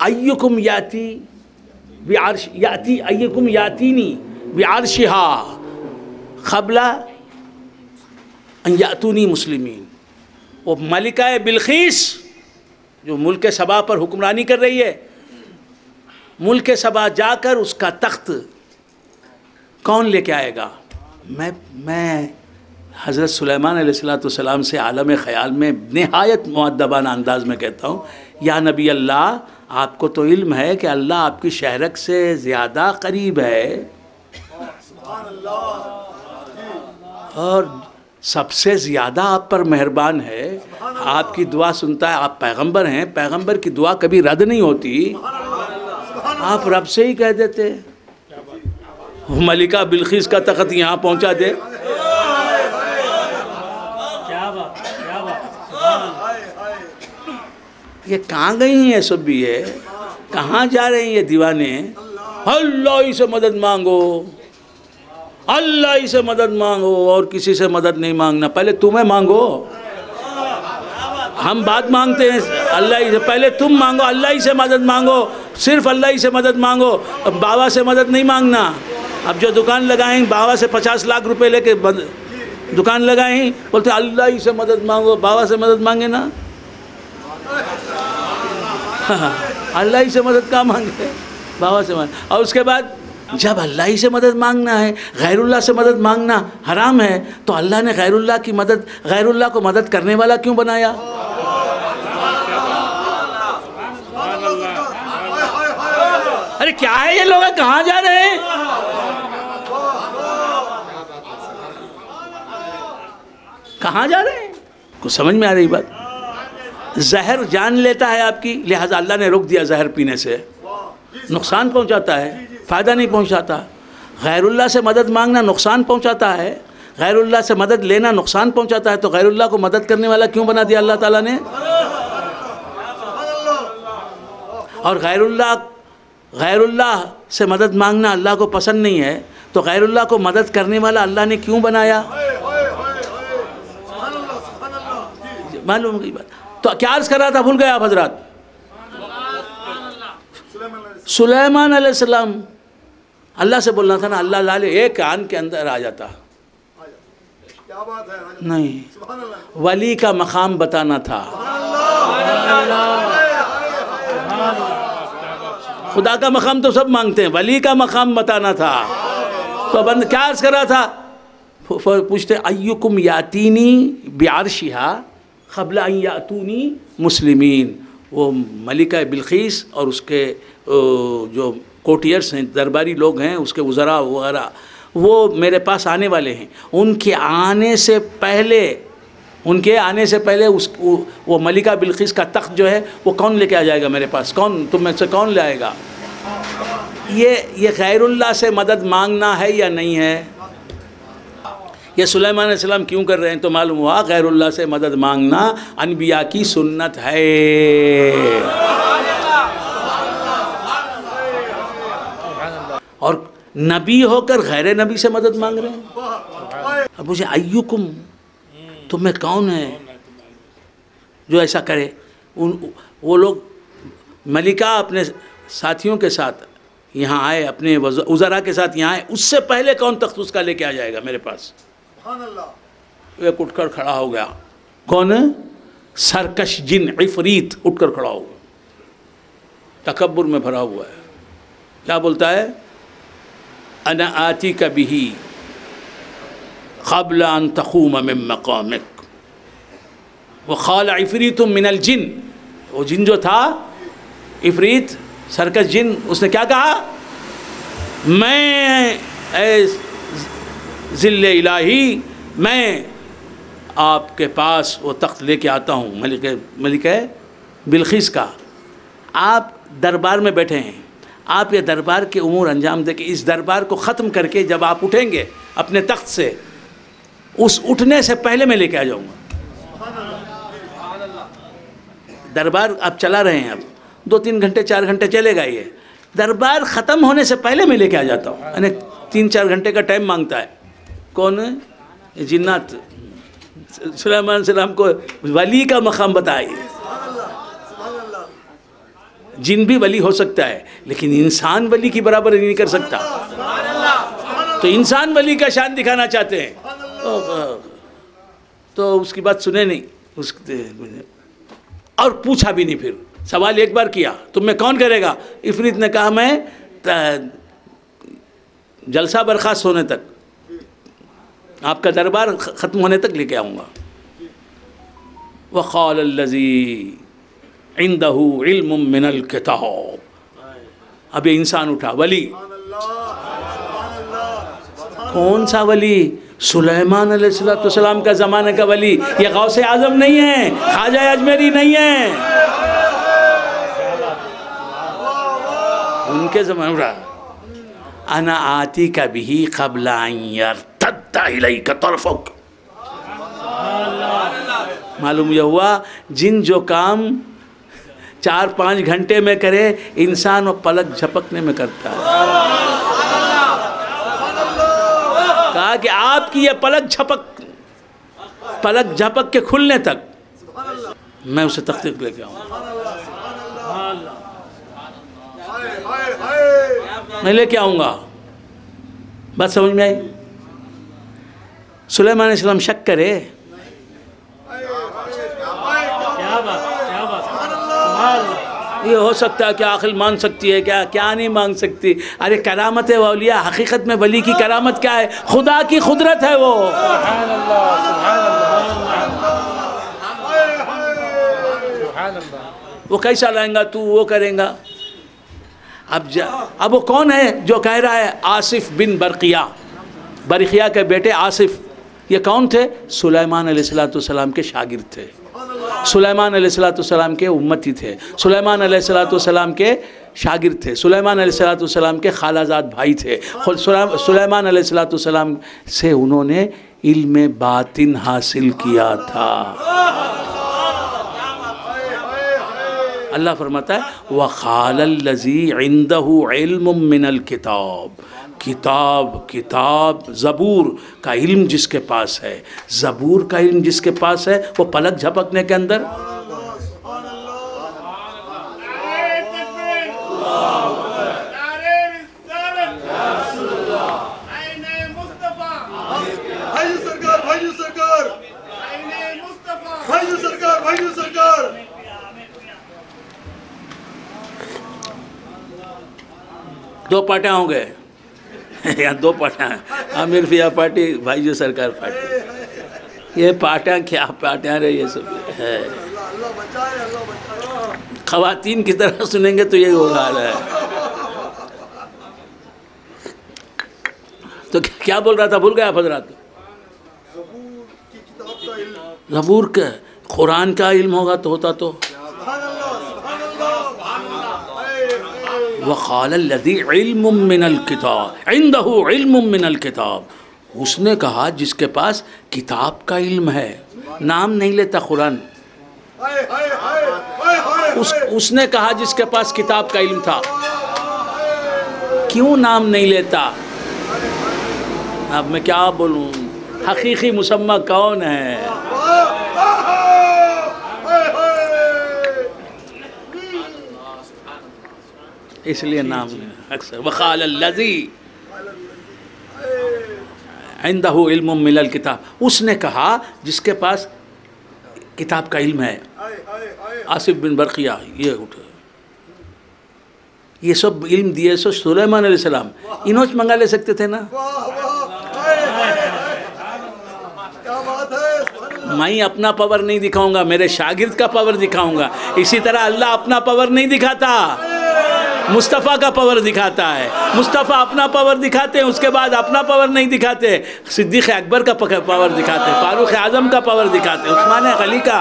[SPEAKER 2] ایکم یاتینی بعرشہا قبل ان یاتونی مسلمین. وہ ملکہ بلخیس جو ملک سبا پر حکمرانی کر رہی ہے، ملک سبا جا کر اس کا تخت کون لے کے آئے گا؟ میں حضرت سلیمان علیہ السلام سے عالم خیال میں نہایت مؤدبانہ انداز میں کہتا ہوں، یا نبی اللہ، آپ کو تو علم ہے کہ اللہ آپ کی شہرک سے زیادہ قریب ہے اور سب سے زیادہ آپ پر مہربان ہے، آپ کی دعا سنتا ہے. آپ پیغمبر ہیں، پیغمبر کی دعا کبھی رد نہیں ہوتی. آپ رب سے ہی کہہ دیتے ملکہ بلقیس کا تخت یہاں پہنچا دے. یہ کہاں گئی ہیں یہ سب بھی؟ یہ کہاں جا رہے ہیں یہ دیوانے؟ اللہ ہی سے مدد مانگو، اللہ ہی سے مدد مانگو، اور کسی سے مدد نہیں مانگنا. پہلے تمہیں مانگو، ہم بات مانگتے ہیں اللہ ہی سے. پہلے تم مانگو، اللہ ہی سے مدد مانگو، صرف اللہ ہی سے مدد مانگو. بابا سے مدد نہیں مانگنا. اب جو دکان لگائیں بابا سے 50 لاکھ روپے لے کے دکان لگائیں، بولتے اللہ ہی سے مدد مانگو. بابا سے مدد مانگے نا، اللہ ہی سے مدد کہاں مانگتے؟ بابا سے مدد. اور اس کے بعد جب اللہ ہی سے مدد مانگنا ہے، غیر اللہ سے مدد مانگنا حرام ہے، تو اللہ نے غیر اللہ کی مدد، غیر اللہ کو مدد کرنے والا کیوں بنایا؟ ارے کیا ہے یہ لوگ؟ کہاں جا رہے ہیں؟ کہاں جا رہے ہیں؟ کچھ سمجھ میں آ رہی بات؟ زہر جان لیتا ہے آپ کی، لہذا اللہ نے روک دیا زہر پینے سے. نقصان پہنچاتا ہے، فائدہ نہیں پہنچاتا. غیر اللہ سے مدد مانگنا نقصان پہنچاتا ہے، غیر اللہ سے مدد لینا نقصان پہنچاتا ہے. تو غیر اللہ کو مدد کرنے والا کیوں بنا دیا اللہ تعالیٰ نے؟ اور غیر اللہ سے مدد مانگنا اللہ کو پسند نہیں ہے، تو غیر اللہ کو مدد کرنے والا اللہ نے کیوں بنایا؟ معلوم کی بات. تو کیا عرض کر رہا تھا؟ بھول گئے آپ حضرات؟ سلیمان علیہ السلام اللہ سے بولنا تھا نا، اللہ لالے ایک کان کے اندر آ جاتا نہیں، ولی کا مقام بتانا تھا. خدا کا مقام تو سب مانگتے ہیں، ولی کا مقام بتانا تھا. تو بند کیا عرض کر رہا تھا؟ پوچھتے ایکم یاتینی بعرشہا قبل ان یاتونی مسلمین. وہ ملکہ بلقیس اور اس کے جو کوٹیرس ہیں، درباری لوگ ہیں، اس کے وزراء وغیرہ، وہ میرے پاس آنے والے ہیں. ان کے آنے سے پہلے وہ ملکہ بلقیس کا تخت جو ہے وہ کون لے کے آ جائے گا میرے پاس؟ کون تم میں سے کون لے آئے گا؟ یہ غیر اللہ سے مدد مانگنا ہے یا نہیں ہے؟ یہ سلیمان علیہ السلام کیوں کر رہے ہیں؟ تو معلوم ہوا غیر اللہ سے مدد مانگنا انبیاء کی سنت ہے. اور نبی ہو کر غیر نبی سے مدد مانگ رہے ہیں. اب مجھے ایکم تم میں کون ہے جو ایسا کرے؟ وہ لوگ ملکہ اپنے ساتھیوں کے ساتھ یہاں آئے، اپنے وزراء کے ساتھ یہاں آئے، اس سے پہلے کون تخت اس کا لے کے آ جائے گا میرے پاس؟ ایک اٹھ کر کھڑا ہو گیا. کون؟ سرکش جن عفریت اٹھ کر کھڑا ہو گیا، تکبر میں بھرا ہوا ہے. کیا بولتا ہے؟ انا آتیک بہ قبل ان تقوم من مقامک وقال عفریت من الجن. وہ جن جو تھا عفریت سرکش جن، اس نے کیا کہا؟ میں اے ذل الہی، میں آپ کے پاس وہ تخت لے کے آتا ہوں ملکہ بلقیس کا. آپ دربار میں بیٹھے ہیں، آپ یہ دربار کے امور انجام دیں کہ اس دربار کو ختم کر کے جب آپ اٹھیں گے اپنے تخت سے، اس اٹھنے سے پہلے میں لے کے آ جاؤں گا. دربار آپ چلا رہے ہیں، اب 2-3 گھنٹے 4 گھنٹے چلے گا، یہ دربار ختم ہونے سے پہلے میں لے کے آ جاتا ہوں. یعنی 3-4 گھنٹے کا ٹائم مانگتا ہے. کون؟ جنات. سلیمان علیہ السلام کو ولی کا مقام بتائے. جن بھی ولی ہو سکتا ہے لیکن انسان ولی کی برابر نہیں کر سکتا. تو انسان ولی کا شان دکھانا چاہتے ہیں تو اس کی بات سنے نہیں، اور پوچھا بھی نہیں. پھر سوال ایک بار کیا، تم میں کون کرے گا؟ عفریت نے کہا میں جلسہ برخاست ہونے تک، آپ کا دربار ختم ہونے تک لے کے آؤں گا. وقال الذی عندہ علم من الکتاب. اب یہ انسان اٹھا، ولی. کون سا ولی؟ سلیمان علیہ السلام کا زمانے کا ولی. یہ غوث اعظم نہیں ہے، خواجہ اجمیری نہیں ہے، ان کے زمانے. انا آتیک بہ قبل ان یرتد الیک طرفک. معلوم یہ ہوا جن جو کام 4-5 گھنٹے میں کرے انسان وہ پلک جھپکنے میں کرتا ہے. کہا کہ آپ کی یہ پلک جھپک کے کھلنے تک میں اسے تخلیق لے کے آؤں. میں لے کے آؤں گا. بات سمجھ میں آئی؟ سلیمان علیہ السلام شک کرے. یہ ہو سکتا ہے کہ عقل مان سکتی ہے کیا نہیں مان سکتی. ارے کرامت ہے اولیاء. حقیقت میں ولی کی کرامت کیا ہے؟ خدا کی قدرت ہے وہ.
[SPEAKER 3] سبحان اللہ سبحان اللہ.
[SPEAKER 2] وہ کیسا لائیں گا تو وہ کریں گا. اب وہ کون ہے جو کہہ رہا ہے؟ آصف بن برقیہ کے بیٹے آصف. یہ کون تھے؟ سلیمان علیہ السلام کے شاگرد تھے. سلیمان علیہ السلام کے امتی تھے. سلیمان علیہ السلام کے شاگرد تھے. سلیمان علیہ السلام کے خالہ زاد بھائی تھے. سلیمان علیہ السلام سے انہوں نے علم باطن حاصل کیا تھا. اللہ فرماتا ہے وَقَالَ الَّذِي عِنْدَهُ عِلْمٌ مِّنَ الْكِتَابِ. کتاب زبور کا علم جس کے پاس ہے، زبور کا علم جس کے پاس ہے، وہ پلک جھپکنے کے اندر دو پارٹیاں ہوں گے. یہاں 2 پارٹیاں ہیں. عامر فیا پارٹی، بھائی جو سرکار پارٹی. یہ پارٹیاں کیا پارٹیاں رہے یہ سب ہے. خواتین کی طرح سنیں گے تو یہ ہو حال ہے. تو کیا بول رہا تھا؟ بھول گیا حضرات. زبور کا قرآن کا علم ہوگا تو ہوتا تو وَقَالَ الَّذِي عِلْمٌ مِّنَ الْكِتَابِ عِنْدَهُ عِلْمٌ مِّنَ الْكِتَابِ. اس نے کہا جس کے پاس کتاب کا علم ہے. نام نہیں لیتا قرآن. اس نے کہا جس کے پاس کتاب کا علم تھا. کیوں نام نہیں لیتا؟ اب میں کیا بولوں؟ حقیقی مسمى کون ہے؟ اس لیے نام اکثر وَقَالَ الَّذِي عِنْدَهُ عِلْمٌ مِّنَ الْكِتَابِ. اس نے کہا جس کے پاس کتاب کا علم ہے. آصف بن برقیہ یہ اٹھے. یہ سب علم دیے سو سلیمان علیہ السلام. انہوں منگا لے سکتے تھے نا. میں اپنا پاور نہیں دکھاؤں گا، میرے شاگرد کا پاور دکھاؤں گا. اسی طرح اللہ اپنا پاور نہیں دکھاتا، مصطفیٰ کا پاور دکھاتا ہے. مصطفیٰ اپنا پاور دکھاتے ہیں، اس کے بعد اپنا پاور نہیں دکھاتے. صدیق اکبر کا پاور دکھاتے ہیں، فاروق اعظم کا پاور دکھاتے ہیں، عثمان غنی کا.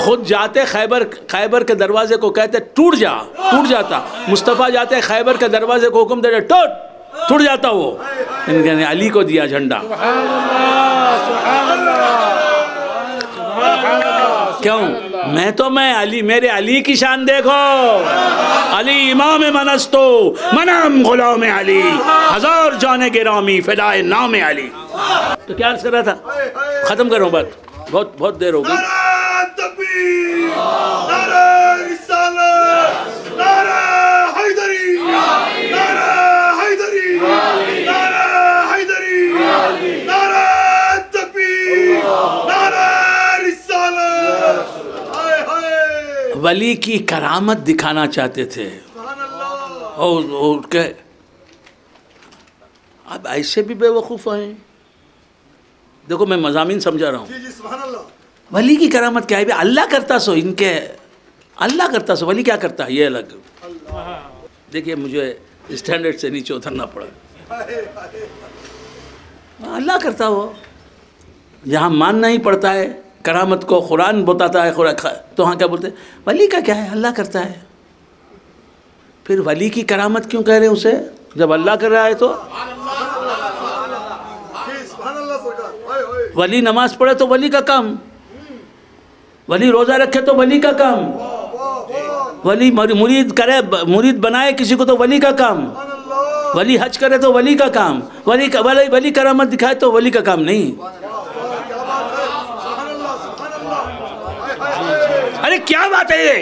[SPEAKER 2] خود جاتے خیبر کے دروازے کو کہتے ٹوٹ جاتا. مصطفیٰ جاتے خیبر کے دروازے کو حکم دیتے ٹوٹ جاتا. وہ علی کو دیا جھنڈا. کیوں؟ میں علی، میرے علی کی شان دیکھو. علی امام منستو منام غلام علی، 1000 جان گرامی فدائے نام علی. تو کیا عرض کر رہا تھا؟ ختم کروں بات، بہت دیر ہو گئی.
[SPEAKER 4] نعرہ تکبیر، نعرہ رسالت، نعرہ حیدری، نعرہ حیدری، نعرہ حیدری، نعرہ تکبیر، نعرہ رسالت.
[SPEAKER 2] ولی کی کرامت دکھانا چاہتے تھے. اور کہ اب ایسے بھی بے وقوف ہیں. دیکھو میں مضامین سمجھا رہا ہوں.
[SPEAKER 4] جی سبحان اللہ.
[SPEAKER 2] ولی کی کرامت کیا ہے؟ اللہ کرتا سو ان کے، اللہ کرتا سو. ولی کیا کرتا ہے یہ الگ. دیکھیے مجھے اسٹینڈرڈ سے نیچے اترنا پڑا. اللہ کرتا ہو. جہاں ماننا ہی پڑتا ہے کرامت کو، قرآن بتاتا ہے تو وہاں کیا بولتے ہیں؟ ولی کا کیا ہے؟ اللہ کرتا ہے. پھر ولی کی کرامت کیوں کہہ رہے ہیں اسے؟ جب اللہ کر رہا ہے تو
[SPEAKER 4] سبحان اللہ سرکار.
[SPEAKER 2] ولی نماز پڑھے تو ولی کا کام، ولی روزہ رکھے تو ولی کا کام، ولی مرید کرے، مرید بنائے کسی کو تو ولی کا کام، ولی حج کرے تو ولی کا کام، ولی کرامت دکھائے تو ولی کا کام نہیں. ارے کیا بات ہے یہ؟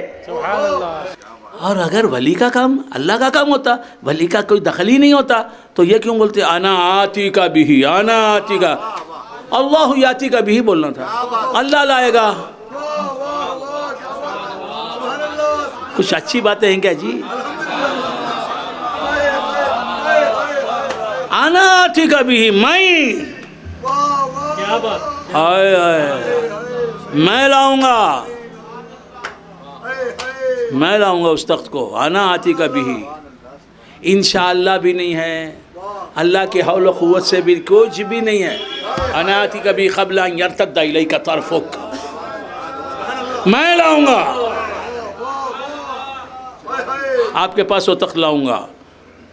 [SPEAKER 2] اور اگر ولی کا کام اللہ کا کام ہوتا، ولی کا کوئی دخل ہی نہیں ہوتا، تو یہ کیوں بولتے انا آتی کا بھی، انا آتی کا، اللہ یاتی کا بھی بولنا تھا، اللہ لائے گا. کچھ اچھی باتیں ہیں کیا جی؟ انا آتی کا بھی، میں ہائے ہائے میں لاؤں گا، میں لاؤں گا اس تخت کو. انا آتی کا بھی انشاءاللہ بھی نہیں ہے، اللہ کی حول و قوت سے بھی کچھ بھی نہیں ہے. انا آتی کا بھی قبل ان یرتد الیک طرفک، میں لاؤں گا آپ کے پاس وہ تخت لاؤں گا.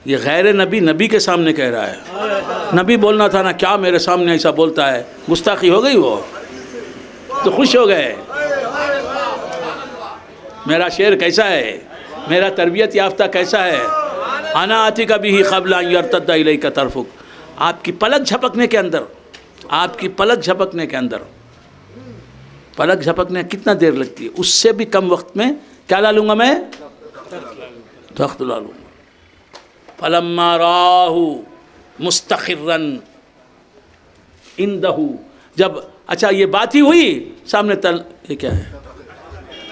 [SPEAKER 2] یہ غیر نبی نبی کے سامنے کہہ رہا ہے. نبی بولنا تھا نا، کیا میرے سامنے ایسا بولتا ہے؟ گستاخی ہو گئی، وہ تو خوش ہو گئے. میرا شعر کیسا ہے، میرا تربیت یافتہ کیسا ہے؟ انا آتی کا بھی قبل ان یرتد الیک طرفک. آپ کی پلک جھپکنے کے اندر، آپ کی پلک جھپکنے کے اندر، پلک جھپکنے کتنا دیر لگتی ہے؟ اس سے بھی کم وقت میں کیا لا لوں گا میں؟ تخت لا لوں گا. فلما راہ مستقرا عنده، جب اچھا یہ بات ہی ہوئی سامنے یہ کیا ہے؟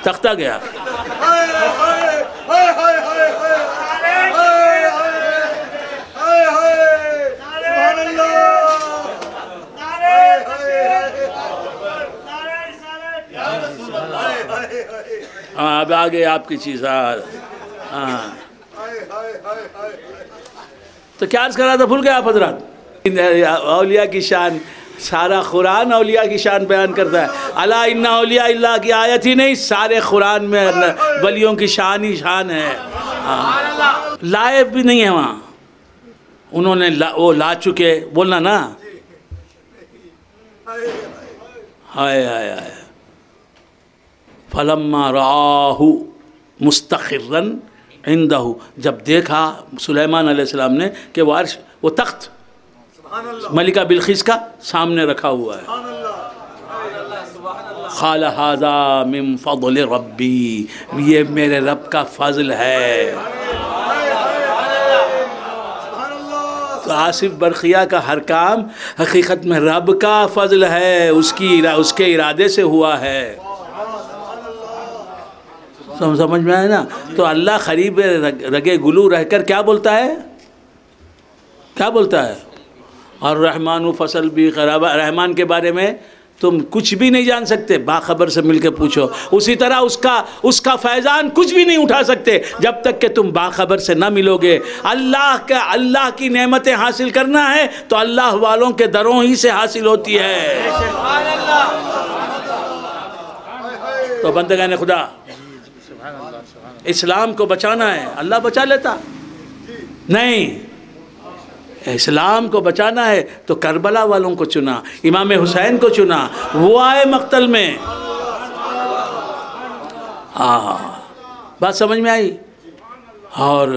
[SPEAKER 2] تختہ گیا. ہاں اب آگے آپ کی چیز. ہاں تو کیا عرض کر رہا تھا، بھول گئے آپ حضرات؟ اولیاء کی شان، سارا قرآن اولیاء کی شان بیان کرتا ہے. الا ان اولیاء اللہ کی آیت ہی نہیں، سارے قرآن میں ولیوں کی شان ہی شان ہے. لائے بھی نہیں ہے وہاں، انہوں نے وہ لا چکے، بولنا نا. ہائے ہائے ہائے. فلما راہ مستقرا عنده، جب دیکھا سلیمان علیہ السلام نے کہ وہ عرش، وہ تخت ملکہ بلقیس کا سامنے رکھا ہوا ہے. قال ھذا من فضل ربی، یہ میرے رب کا فضل ہے. تو آصف برقیہ کا ہر کام حقیقت میں رب کا فضل ہے، اس کے ارادے سے ہوا ہے. سمجھ میں آئے نا؟ تو اللہ قریب رگے گلو رہ کر کیا بولتا ہے؟ کیا بولتا ہے؟ اور رحمان فصل بھی قرابہ. رحمان کے بارے میں تم کچھ بھی نہیں جان سکتے، باخبر سے مل کے پوچھو. اسی طرح اس کا فیضان کچھ بھی نہیں اٹھا سکتے جب تک کہ تم باخبر سے نہ ملو گے. اللہ کی نعمتیں حاصل کرنا ہے تو اللہ والوں کے دروں ہی سے حاصل ہوتی ہے. تو بندگان خدا، اسلام کو بچانا ہے، اللہ بچا لیتا نہیں. اسلام کو بچانا ہے تو کربلا والوں کو چنا، امام حسین کو چنا، وہ آئے مقتل میں. بات سمجھ میں آئی؟ اور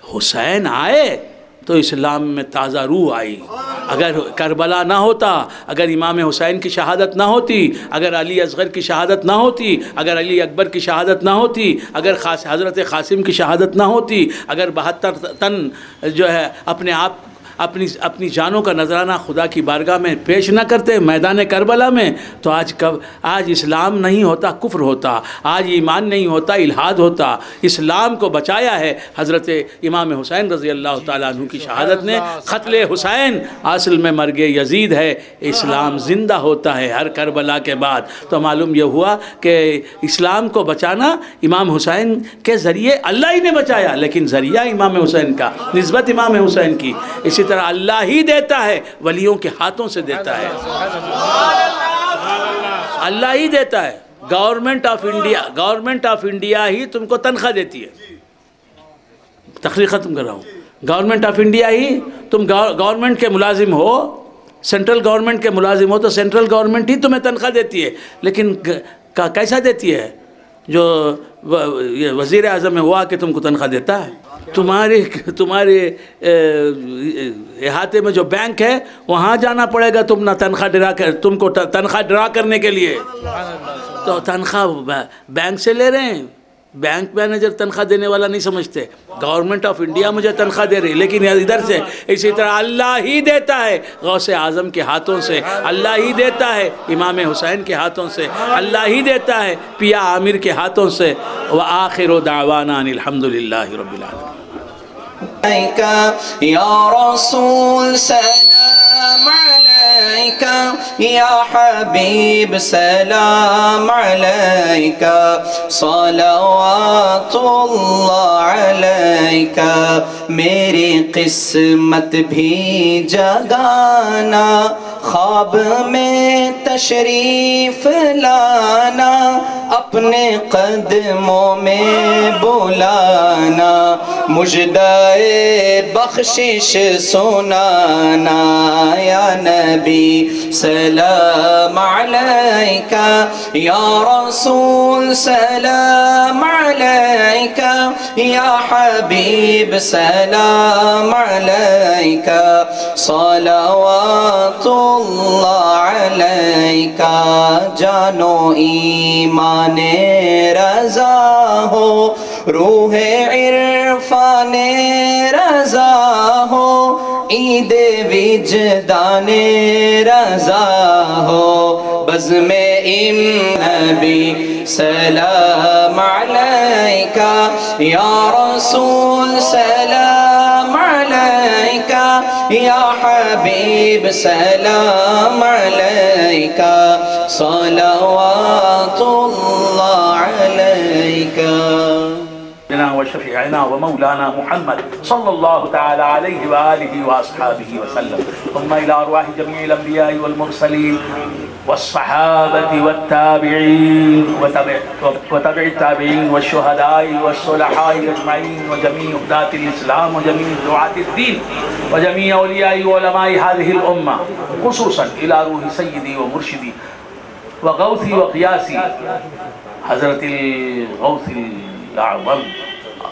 [SPEAKER 2] حسین آئے تو اسلام میں تازہ روح آئی. اگر کربلا نہ ہوتا، اگر امام حسین کی شہادت نہ ہوتی، اگر علی اصغر کی شہادت نہ ہوتی، اگر علی اکبر کی شہادت نہ ہوتی، اگر حضرت قاسم کی شہادت نہ ہوتی، اگر 72 تن جو ہے اپنی جانوں کا نذرانہ خدا کی بارگاہ میں پیش نہ کرتے میدان کربلا میں، تو آج اسلام نہیں ہوتا، کفر ہوتا. آج ایمان نہیں ہوتا، الحاد ہوتا. اسلام کو بچایا ہے حضرت امام حسین رضی اللہ تعالیٰ عنہ کی شہادت نے. قتل حسین اصل میں مرگ یزید ہے. اسلام زندہ ہوتا ہے ہر کربلا کے بعد. تو معلوم یہ ہوا کہ اسلام کو بچانا امام حسین کے ذریعے اللہ ہی نے بچایا، لیکن ذریعہ امام حسین کا، نسبت امام حسین کی. اسی طرح اللہ ہی دیتا ہے، ولیوں کے ہاتھوں سے دیتا ہے. اللہ ہی دیتا ہے. گورنمنٹ آف انڈیا ہی تم کو تنخواہ دیتی ہے. تقریر ختم کر رہا ہوں. گورنمنٹ آف انڈیا ہی، تم گورنمنٹ کے ملازم ہو، سینٹرل گورنمنٹ کے ملازم ہو تو سینٹرل گورنمنٹ ہی تمہیں تنخواہ دیتی ہے، لیکن کیسا دیتی ہے؟ جو وزیر اعظم میں ہوا کہ تم کو تنخواہ دیتا ہے؟ تمہارے احاطے میں جو بینک ہے وہاں جانا پڑے گا تم تم کو تنخواہ ڈرا کرنے کے لیے، تو تنخواہ بینک سے لے رہے ہیں، بینک مینیجر تنخواہ دینے والا نہیں سمجھتے، گورنمنٹ آف انڈیا مجھے تنخواہ دے رہی، لیکن ادھر سے اسی طرح اللہ ہی دیتا ہے، غوث اعظم کے ہاتھوں سے اللہ ہی دیتا ہے، امام حسین کے ہاتھوں سے اللہ ہی دیتا ہے، پیا عامر کے ہاتھوں سے۔ وآخر دعوانا ان الحمد للہ رب العالمین۔
[SPEAKER 5] یا رسول سلام علیکہ، یا حبیب سلام علیکہ، صلوات اللہ علیکہ، میری قسمت بھی جگانا، خواب میں تشریف لانا، اپنے قدموں میں بلانا، مجدائے بخشش سنانا، یا نبی سلام علیکہ، یا رسول سلام علیکہ، یا حبیب سلام علیکہ، صلوات اللہ علیکہ، جانو ایمان رضا ہو، روح عرفان رضا ہو، عید وجدان رضا ہو، بزم نبی سلام علیکہ، یا رسول سلام علیکہ، یا حبیب سلام علیکہ، صلوات اللہ علیکہ۔
[SPEAKER 2] وشفيعنا ومولانا محمد صلى الله تعالى عليه وآله وأصحابه وسلم، ثم إلى أرواح جميع الأنبياء والمرسلين والصحابة والتابعين وتبع التابعين والشهداء والصلحاء أجمعين، وجميع هداة الإسلام وجميع دعاة الدين وجميع أولياء وعلماء هذه الأمة، خصوصا إلى روح سيدي ومرشدي وغوثي وقياسي حضرت الغوث الأعظم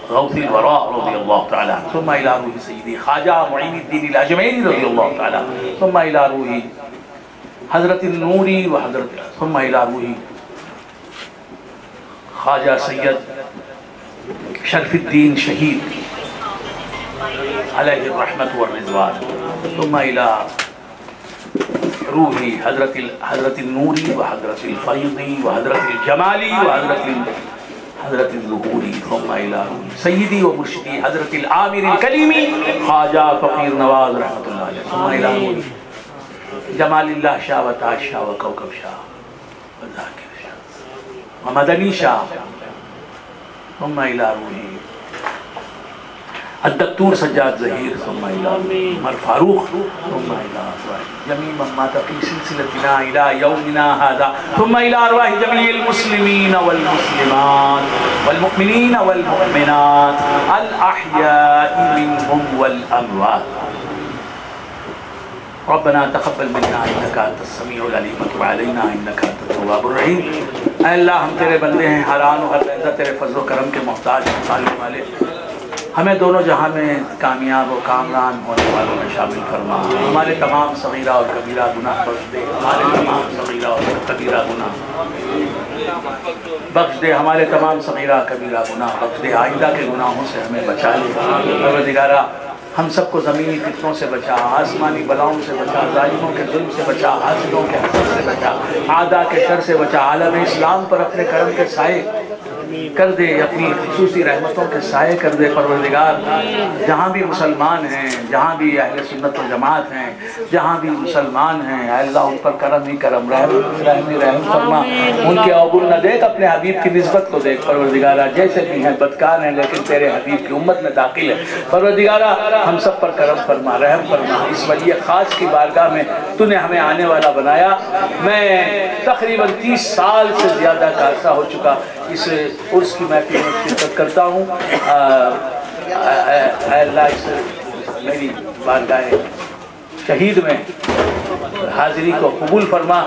[SPEAKER 2] غوث الوراء رضي الله تعالى عنه، ثم إلى روح سيدي خواجہ معین الدین الاجمیری رضی اللہ تعالی عنہ، ثم إلى روح حضرت النوری ثم إلى روح خواجہ سید شرف الدین شہید علیہ الرحمة والرضوان، ثم إلى روح حضرت النوری وحضرت الفیضی وحضرت الجمالی حضرت الظہوری، ثم إلى روح سیدی و مرشدی حضرت العامر الکلیمی خواجہ فقیر نواز رحمت اللہ علیہ، ثم إلى روح جمال اللہ شاہ و تاج شاہ و کوکب شاہ و ذاکر شاہ و مدنی شاہ، ثم إلى روح الدکتور سجاد ظہیر، ثم إلى روح عمر فاروق، ثم إلى روح جميع من مات في سلسلتنا إلى يومنا هذا، ثم إلى أرواح جميع المسلمين والمسلمات والمؤمنين والمؤمنات الأحياء منهم والأموات، ربنا تقبل منا إنك أنت السميع العليم وتب علينا إنك أنت التواب الرحيم۔ اے اللہ ہم تیرے بندے ہیں، حیران و ہر لحظہ تیرے فضل و کرم کے محتاج ہیں، طالب والے، ہمیں دونوں جہاں میں کامیاب و کامران ہونے والوں میں شامل فرما، ہمارے تمام صغیرہ اور کبیرہ گناہ بخش دے، ہمارے تمام صغیرہ اور کبیرہ گناہ بخش دے، ہمارے تمام صغیرہ کبیرہ گناہ بخش دے، آئندہ کے گناہوں سے ہمیں بچا لے، پروردگارہ ہم سب کو زمینی فتنوں سے بچا، آسمانی بلاؤں سے بچا، ظالموں کے ظلم سے بچا، حاسدوں کے حسد سے بچا، اعداء کے شر سے بچا، عالم اسلام پر اپنے کرم کے سائے کر دے، اپنی خصوصی رحمتوں کے سائے کر دے پروردگار، جہاں بھی مسلمان ہیں، جہاں بھی اہل سنت و جماعت ہیں، جہاں بھی مسلمان ہیں، اے اللہ ان پر کرم ہی کرم، رحم فرما، ان کے عبور نہ دیکھ، اپنے حبیب کی نسبت کو دیکھ پروردگارہ، جیسے بھی ہیں بدکار ہیں لیکن تیرے حبیب کی امت میں داخل ہے پروردگارہ، ہم سب پر کرم فرما، رحم فرما، اس ولی خاص کی بارگاہ میں تو نے ہمیں آنے والا بنایا۔ میں تقریباً 30 سال سے زیادہ کا عرصہ ہو چکا اس عرس کی محفل میں شرکت کرتا ہوں، اے اللہ اس میری بارگاہ شہید میں حاضری کو قبول فرما،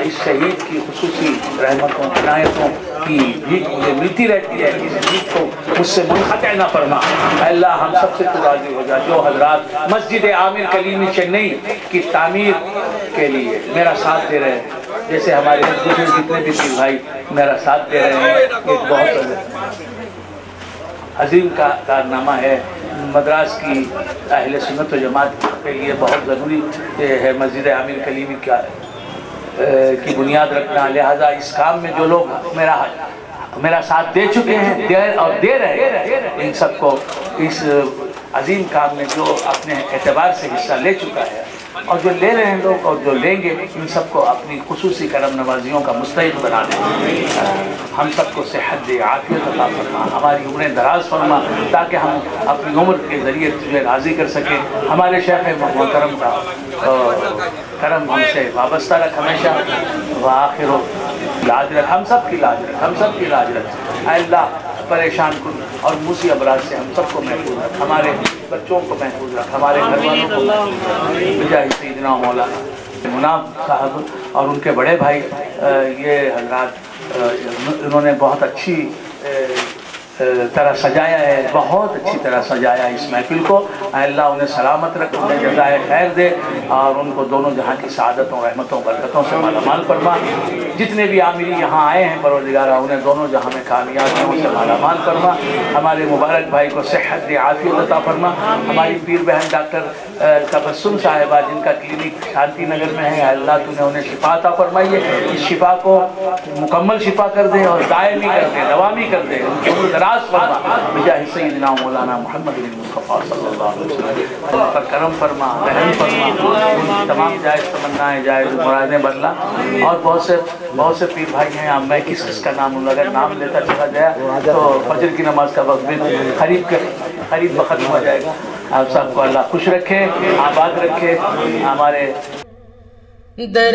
[SPEAKER 2] اس شہید کی خصوصی رحمتوں عنایتوں کی بھیک مجھے ملتی رہتی ہے، اس بھیک کو مجھ سے منقطع نہ فرما۔ اے اللہ ہم سب سے تو راضی ہو جا جو حضرات مسجد عامر کلیمی چنئی کی تعمیر کے لیے میرا ساتھ دے رہے ہیں، جیسے ہمارے دوسرے جتنے بھی پیر بھائی میرا ساتھ دے رہے ہیں، ایک بہت عظیم کا کارنامہ ہے۔ مدراس کی اہل سنت و جماعت کے لیے بہت ضروری ہے مسجد عامر کلیمی کی بنیاد رکھنا، لہذا اس کام میں جو لوگ میرا ساتھ دے چکے ہیں اور دے رہے ہیں، ان سب کو اس عظیم کام میں جو اپنے اعتبار سے حصہ لے چکا ہے اور جو لے رہے ہیں لوگ اور جو لیں گے، ان سب کو اپنی خصوصی کرم نوازیوں کا مستحق بنا دے۔ ہم سب کو صحت دے، عافیت عطا فرما، ہماری عمریں دراز فرما، تاکہ ہم اپنی عمر کے ذریعے تجھے راضی کر سکیں۔ ہمارے شیخ محترم کا کرم ہم سے وابستہ رکھ ہمیشہ، وآخر لاج رکھ، ہم سب کی لاج رکھ، ہم سب کی لاج رکھ۔ اے اللہ پریشان کن اور موسی امراض سے ہم سب کو محفوظ رکھ، ہمارے بچوں کو محفوظ رکھ، ہمارے گھر والوں کو بجائے سیدنا مولانا مناب صاحب اور ان کے بڑے بھائی یہ حضرات انہوں نے بہت اچھی طرح سجایا ہے، بہت اچھی طرح سجایا اس محفل کو۔ اے اللہ انہیں سلامت رکھ، انہیں جزائے خیر دے اور ان کو دونوں جہاں کی سعادتوں رحمتوں برکتوں سے مالا مال فرما۔ جتنے بھی عاملی یہاں آئے ہیں پروردگارہ انہیں دونوں جہاں میں کامیابیوں سے مالا مال فرما۔ ہمارے مبارک بھائی کو صحت دے، عافیت عطا فرما۔ ہماری پیر بہن ڈاکٹر تبسم صاحبہ جن کا کلینک شانتی نگر میں ہے، اللہ تو نے انہیں شفا عطا فرمائیے، اس شفا کو مکمل شفا کر دے اور دائمی کر دے، دوامی کر دے، دراز فرما بجاہ سیدنا مولانا محمد مصطفیٰ صلی اللہ علیہ وسلم پر کرم فرما، رحم فرما، ان کی تمام جائز تمنائیں جائز مرادیں بدلا۔ اور بہت سے پیر بھائی ہیں، میں کس کا نام لوں، اگر نام لیتا چلا جائے تو فجر کی نماز کا وقت بھی قریب ختم ہو جائے گا۔ آپ سب کو اللہ خوش رکھے، آباد رکھے۔ ہمارے
[SPEAKER 6] در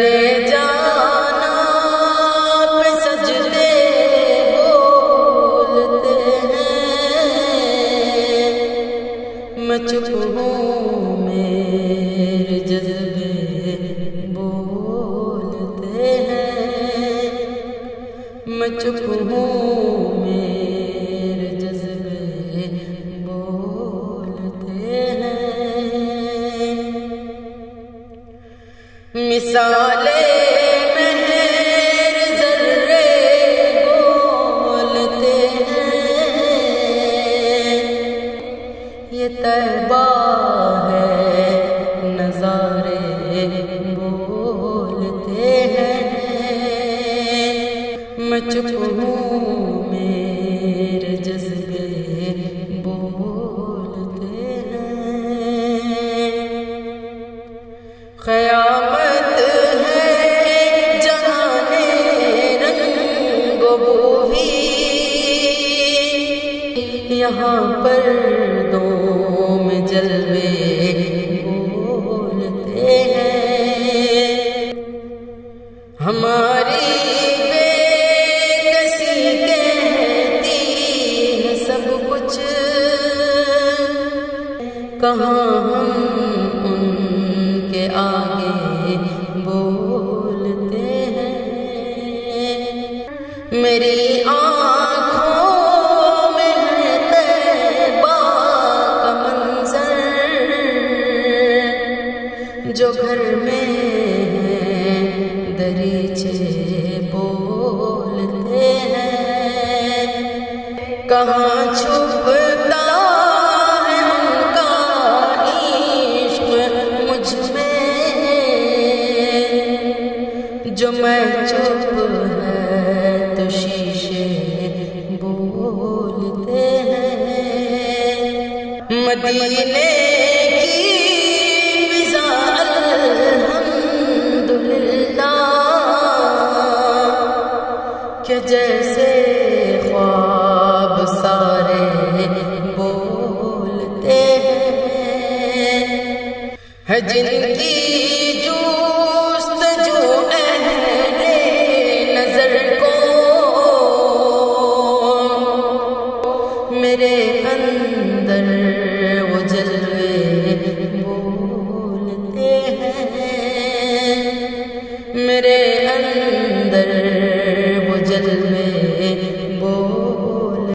[SPEAKER 6] جانا پہ سجدے بولتے ہیں، میں چپ ہوں میرے جذبے بولتے ہیں، میں چپ ہوں میرے جذبے بولتے ہیں۔ مثالے مہر ذرے بولتے ہیں، یہ طیبہ ہے نظارے بولتے ہیں، میں چپ ہوں میرے جذبے بولتے ہیں۔ قیامت ہے جہان رنگ و بو بھی، یہاں پر دوں میں جلوے بولتے ہیں۔ ہماری بے کسی کہتی ہے سب کچھ، کہاں ہم ان کے آگے بولتے ہیں۔ میری آنکھوں میں ہے طیبہ کا منظر، جو گھر میں ہے دریچے بولتے ہیں۔ کہاں چھپتا ہے ان کا عشق مجھ میں، جو میں چپ ہے تو شیشے بولتے ہیں۔ مدینے کی فضا الحمدللہ کہ جیسے خواب سارے بولتے ہیں۔ ہے جن کی جستجو اہل نظر کو، میرے اندر میرے